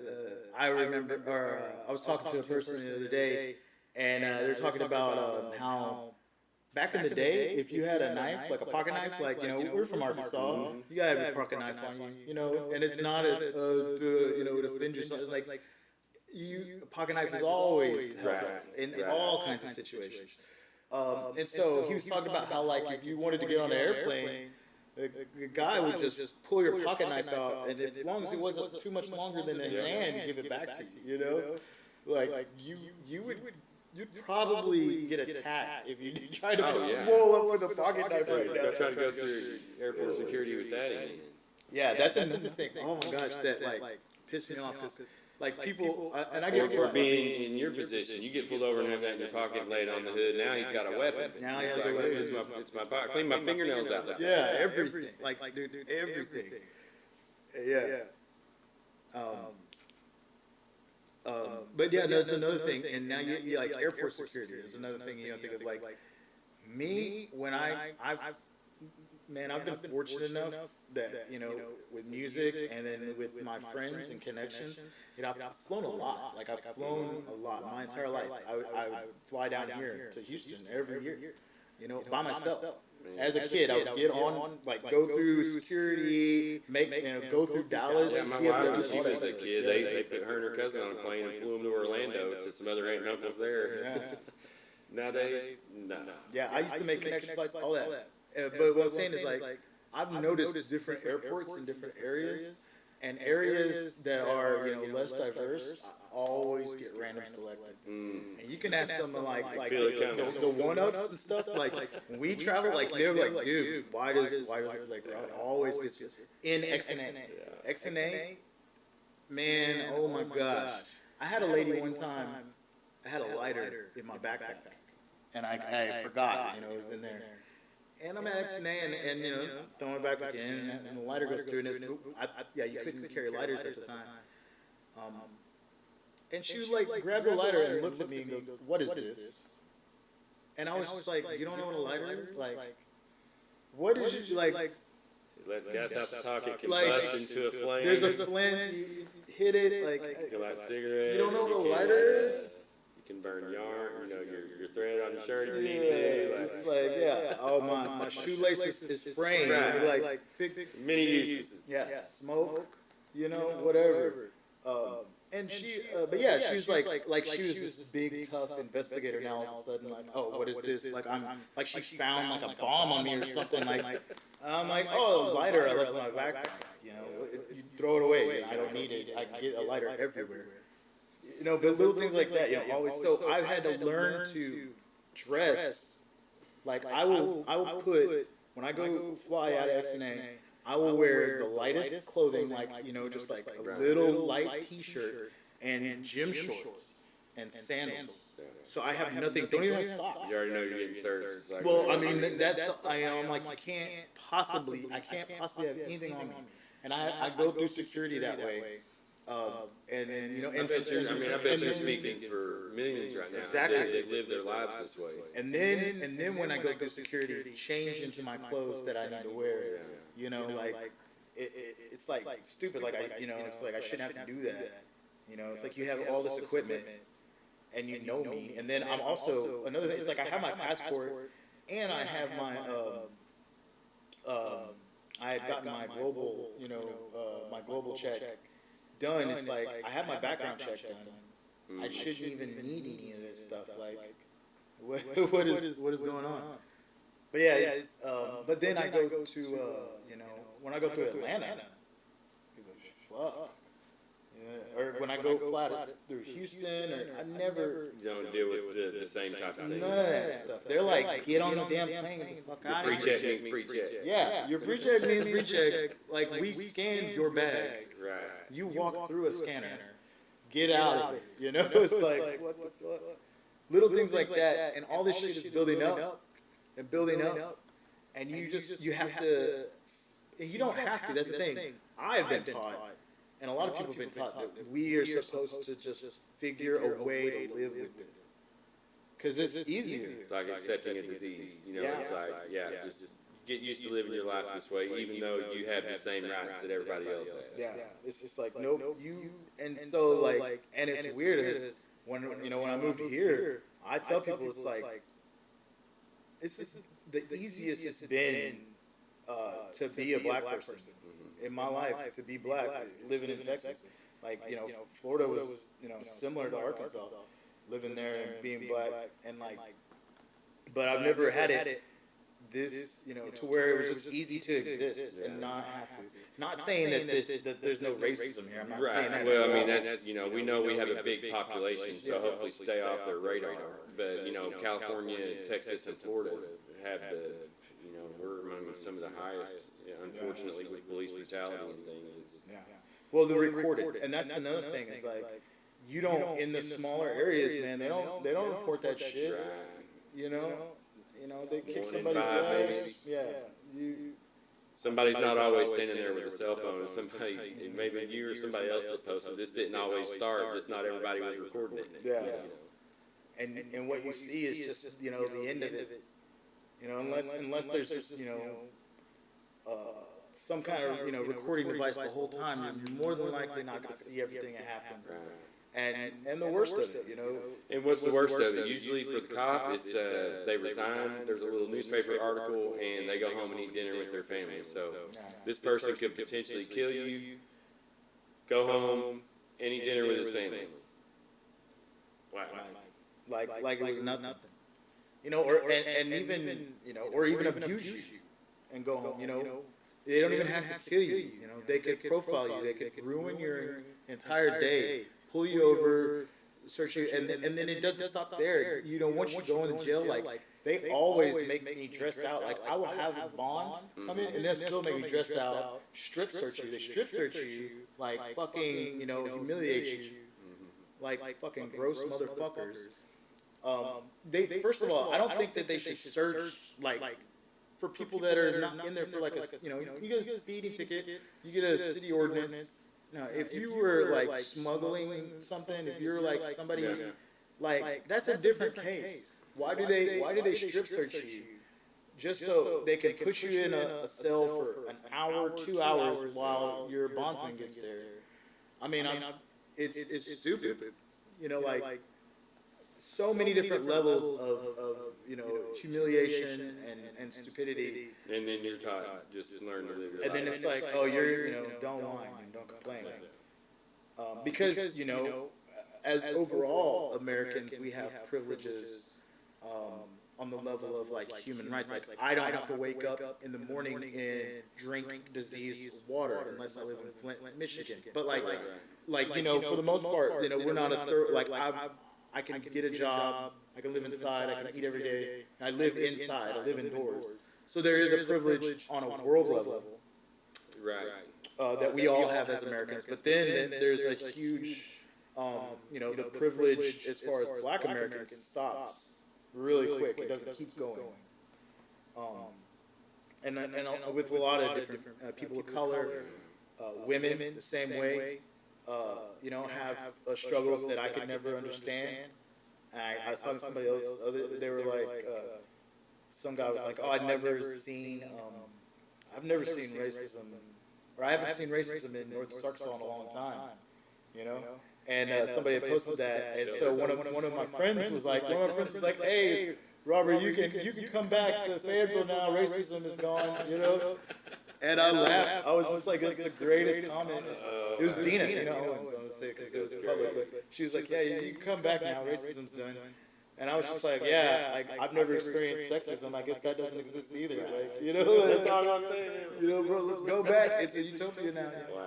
I remember. I was talking to a person the other day, and they were talking about how back in the day, if you had a knife, like a pocket knife, like, you know, we're from Arkansas, you gotta have a pocket knife on you, you know, and it's not to, you know, defend yourself. It's like, a pocket knife is always helpful in all kinds of situations. And so he was talking about how, like, if you wanted to get on an airplane, The guy would just pull your pocket knife out, and as long as it wasn't too much longer than a hand, he'd give it back to you. You know, like you would. You'd probably get attacked if you tried to roll up with a pocket knife right now. Try to go through airport security with that in. Yeah, that's another thing. Oh my gosh, that like pissed me off because like people, and I Or get for being in your position, you get pulled over and have that in your pocket and laid on the hood. Now he's got a weapon. Now he It's has a like, weapon. It's my pocket. Clean my fingernails out. yeah, everything. Like dude, everything. Yeah. But yeah, that's another thing. And now you like airport security is another thing you don't think of. Like me, when I've been fortunate enough that, you know, with music and then with my friends and connections, you know, I've flown a lot. Like I've flown a lot my entire life. I would fly down here to Houston every year, you know, by myself. As a kid, I would get on, like, go through security, go through Dallas. Yeah, my wife, she was a kid. They put her and her cousin on a plane and flew them to Orlando to some other aunt and uncles there. Yeah. Nowadays, no. Yeah, I used to make connection flights, all that. But what I'm saying is, like, I've noticed different airports in different areas, and areas that are, you know, less diverse, I always get random selected. And you can ask someone like Feel it coming. the one-ups and stuff, like, when we travel, like, they're like, dude, why does it, like, I always get in XNA. XNA, man, oh my gosh. I had a lady one time, I had a lighter in my backpack, and I forgot, you know, it was in there. And I'm at XNA, and you know, throwing it back in, and the lighter goes through, and it's, you couldn't carry lighters at the time. And she like grabbed the lighter and looked at me and goes, "What is this?" And I was just like, "You don't know what a lighter is? Like, what is it like?" It lets gas out the top. It can Like, bust into a flame. There's a flint, you hit it, like, You light cigarettes. you don't know what a can, lighter is? You can burn yarn. You know your thread on your shirt if you Yeah, need to. it's like, yeah. Oh, my shoelace is fraying. Right. You're like, fix Many uses. yeah, smoke, you know, whatever. And she, but yeah, she was like she was this big tough investigator. Now all of a sudden, like, oh, what is this? Like like she found like a bomb on me or something. Like, I'm like, oh, it was lighter I left in my backpack. You know, you throw it away. I don't need it. I can get a lighter everywhere. You know, but little things like that, you know, always. So I've had to learn to dress. Like I will put, when I go fly out of XNA, I will wear the lightest clothing, like, you know, just like a little light t-shirt and gym shorts and sandals. So I have nothing, don't even have socks. You already know you're getting searched. It's like, Well, I mean, that's the, I'm like, I can't possibly have anything on me. And I go through security that way. And you know, I bet you're speaking for millions right now. Exactly. They live their lives this way. And then when I go through security, change into my clothes that I need to wear. You know, like it's like stupid. Like it's like I shouldn't have to do that. You know, it's like you have all this equipment, and you know me. And then I'm also another thing. It's like I have my passport, and I have my I had gotten my global, you know, my global check done. It's like I have my background check done. I shouldn't even need any of this stuff. Like, what is going on? But yeah, it's, but then I go to you know, when I go to Atlanta, give a fuck. Yeah. Or when I go fly through Houston, or I never. You don't deal with the same type of things. None of that stuff. They're like, get on the damn plane, get the fuck out of here. Pre-check means pre-check. Yeah, your pre-check means pre-check. Like, we scanned your bag. Right. You walk through a scanner. Get out of here. You know, it's like, what the fuck? Little things like that, and all this shit is building up and building up. And you have to, you don't have to, that's the thing. I've been taught, and a lot of people have been taught that we are supposed to just figure a way to live with it. Because it's easier. It's like accepting a disease. You know, Yeah. it's like, just get used to living your life this way, even though you have the same rights that everybody else has. Yeah, it's just like, nope, you, and so like, and it's weird is when, you know, when I moved here, I tell people it's like, it's just the easiest it's been to be a black person in my life, to be black, living in Texas. Like, you know, Florida was, you know, similar to Arkansas, living there and being black, and like, but I've never had it this, you know, to where it was just easy to exist and not have to. Not saying that there's no racism here. I'm not saying that. Well, I mean, that's, you know, we know we have a big population, so hopefully stay off their radar. But, you know, California, Texas, and Florida have the, you know, we're among some of the highest, unfortunately, with police brutality and things. It's, Well, they're recorded, and that's another thing. Is like, you don't in the smaller areas, man. They don't report that shit. right. You know, they kick 1 in somebody's 5, ass. maybe. Yeah, Somebody's not always standing there with a cell phone. Somebody, maybe you or somebody else that posted this didn't always start. Just not everybody was recording it. Yeah. You know? and what you see is just, you know, the end of it. You know, unless there's just, you know, some kind of, you know, recording device the whole time, you're more than likely not going to see everything that happened. Right. And the worst of it, you know. And what's the worst of it? Usually for the cop, it's they resign. There's a little newspaper article, and they go home and eat dinner with their family. So this person could potentially kill you, go home, and eat dinner with his family. Wow. Like it was nothing. You know, and even, you know, or even abuse you and go home, you know. They don't even have to kill you, you know. They could profile you. They could ruin your entire day, pull you over, search you, and then it doesn't stop there. You know, once you go into jail, like, they always make me dress out. Like, I will have a bond come in, and they'll still make me dress out, strip search you. They strip search you, like, fucking, you know, humiliate you, like fucking gross motherfuckers. They first of all, I don't think that they should search, like, for people that are not in there for like a, you know, you get a speeding ticket, you get a city ordinance. No, if you were like smuggling something, if you're like somebody, like, that's a different case. Why do they strip search you? Just so they can put you in a cell for an hour, 2 hours while your bondsman gets there. I mean, it's stupid. You know, like, so many different levels of you know, humiliation and stupidity. And then you're taught just learn to live your life. And then it's like, oh, you're, you know, don't whine and don't complain. Because, you know, as overall Americans, we have privileges on the level of like human rights. Like, I don't have to wake up in the morning and drink diseased water unless I live in Flint, Michigan. But like, you know, for the most part, you know, we're not like, I can get a job, I can live inside, I can eat every day. I live inside, I live indoors. So there is a privilege on a world level. Right. That we all have as Americans. But then there's a huge, you know, the privilege as far as Black Americans stops really quick. It doesn't keep going. And with a lot of different people of color, women the same way, you know, have struggles that I could never understand. I was talking to somebody else, they were like, some guy was like, oh, I've never seen racism, or I haven't seen racism in North Arkansas in a long time, you know? And somebody had posted that, and so one of my friends was like, hey, Robert, you can come back to Fayetteville now, racism is gone, you know? And I laughed. I was just like, that's the greatest comment. It was Dina, you know, I wasn't going to say it because it was public, but she was like, yeah, you can come back now, racism's done. And I was just like, yeah, I've never experienced sexism. I guess that doesn't exist either. Like, you know, that's all I'm saying. You know, bro, let's go back. It's a utopia now. Wow.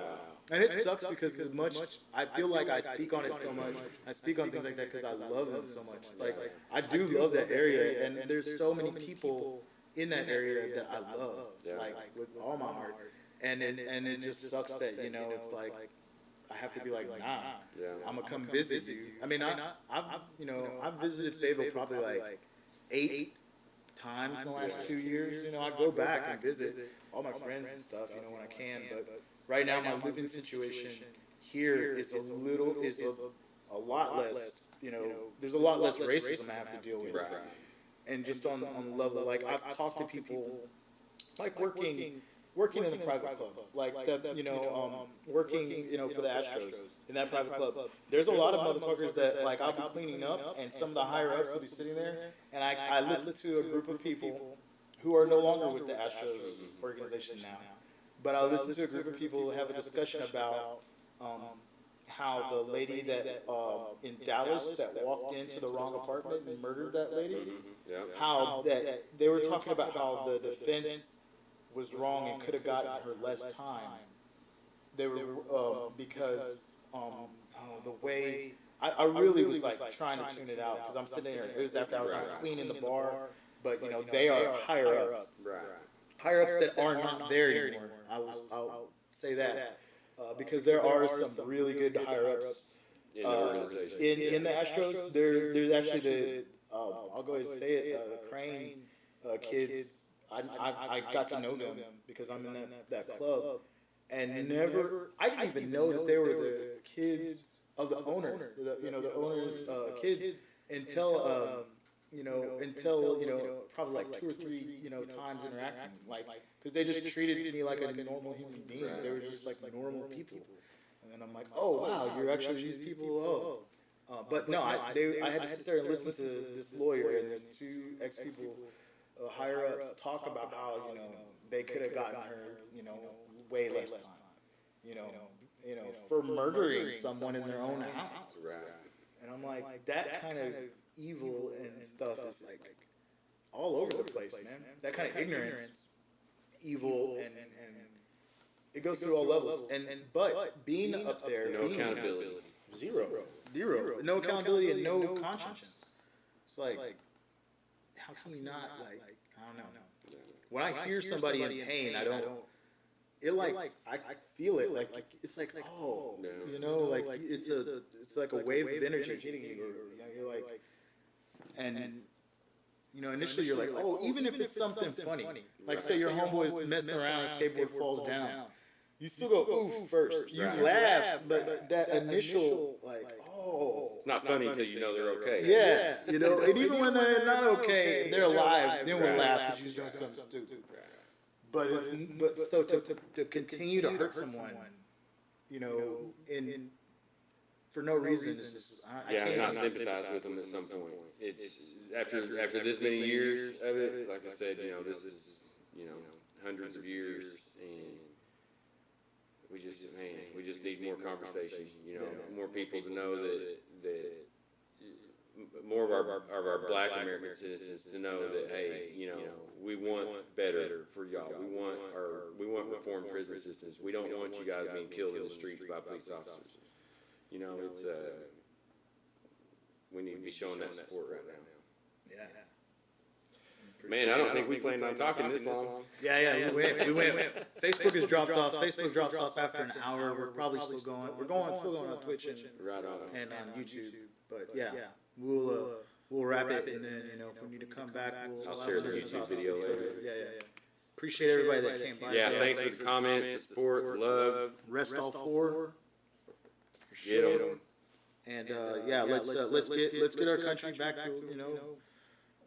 And it sucks because as much, I feel like I speak on it so much. I speak on things like that because I love them so much. It's like, I do love that area, and there's so many people in that area that I love, like, with all my heart. And it just sucks that, you know, it's like, I have to be like, nah, I'm gonna come visit you. I mean, I've visited Fayetteville probably like 8 times in the last 2 years. You know, I go back and visit all my friends and stuff, you know, when I can. But right now, my living situation here is a lot less. You know, there's a lot less racism I have to deal with. And just on the level, like, I've talked to people, like, working in the private clubs, like, you know, working, you know, for the Astros in that private club. There's a lot of motherfuckers that, like, I'll be cleaning up, and some of the higher ups will be sitting there, and I listen to a group of people who are no longer with the Astros organization now, but I'll listen to a group of people have a discussion about how the lady that in Dallas that walked into the wrong apartment and murdered that lady. Yeah. How that they were talking about how the defense was wrong and could have gotten her less time. They were because the way I really was like trying to tune it out because I'm sitting there. It was after I was Right. cleaning the bar, but you know they are higher ups, Right. higher ups that are not there anymore. I'll say that because there are some really good higher ups In the organization. in the Astros. There's actually the I'll go ahead and say it, the Crane kids. I got to know them because I'm in that club, and never I didn't even know that they were the kids of the owner, the owner's kids until probably like 2 or 3 times interacting, like because they just treated me like a normal human being. Right. They were just like normal people, and then I'm like, oh wow, you're actually these people. But no, I had to sit there and listen to this lawyer and there's 2 ex people, higher ups, talk about how they could have gotten her way less time, for murdering someone in their own house. Right. And I'm like, that kind of evil and stuff is like all over the place, man. That kind of ignorance, evil, and it goes through all levels. But being up there, No accountability. zero, no accountability and no conscience. It's like, how can you not I don't know. When I hear somebody in pain, I don't. It I feel it like it's like oh Yeah. it's like a wave of energy hitting you. You're like and initially you're like oh even if it's something funny like say your homeboy's messing around and skateboard falls down, you still go oof first. You Right. laugh, but that initial like oh. It's not funny until you know they're okay. Yeah, and even when they're not okay, they're alive. Then we'll laugh because you're doing something stupid. But so to continue to hurt someone, in for no reason, is just, I Yeah, can't not sympathize with them at some point. It's after this many years of it. Like I said, this is hundreds of years, and we just need more conversation. More people to know that more of our Black American citizens to know that hey, we want better for y'all. We want reformed prison systems. We don't want you guys being killed in the streets by police officers. It's we need to be showing that support right now. Yeah. Man, I don't think we planned on talking this long. Yeah, we went. Facebook has dropped off. Facebook drops off after an hour. We're probably still going. We're still going on Twitch Right on. and on YouTube. But yeah, we'll wrap it, and then if we need to come back, I'll share the YouTube video later. Yeah. Appreciate everybody that came by. Yeah, thanks for the comments, the support, the love. Rest all 4. Get 'em. And let's get our country back to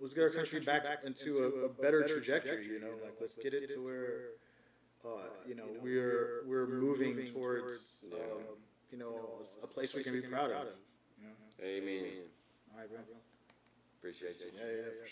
let's get our country back into a better trajectory. Like let's get it to where we're moving towards a place we can be proud of. Amen. All right, bro. Appreciate you. Yeah, for sure.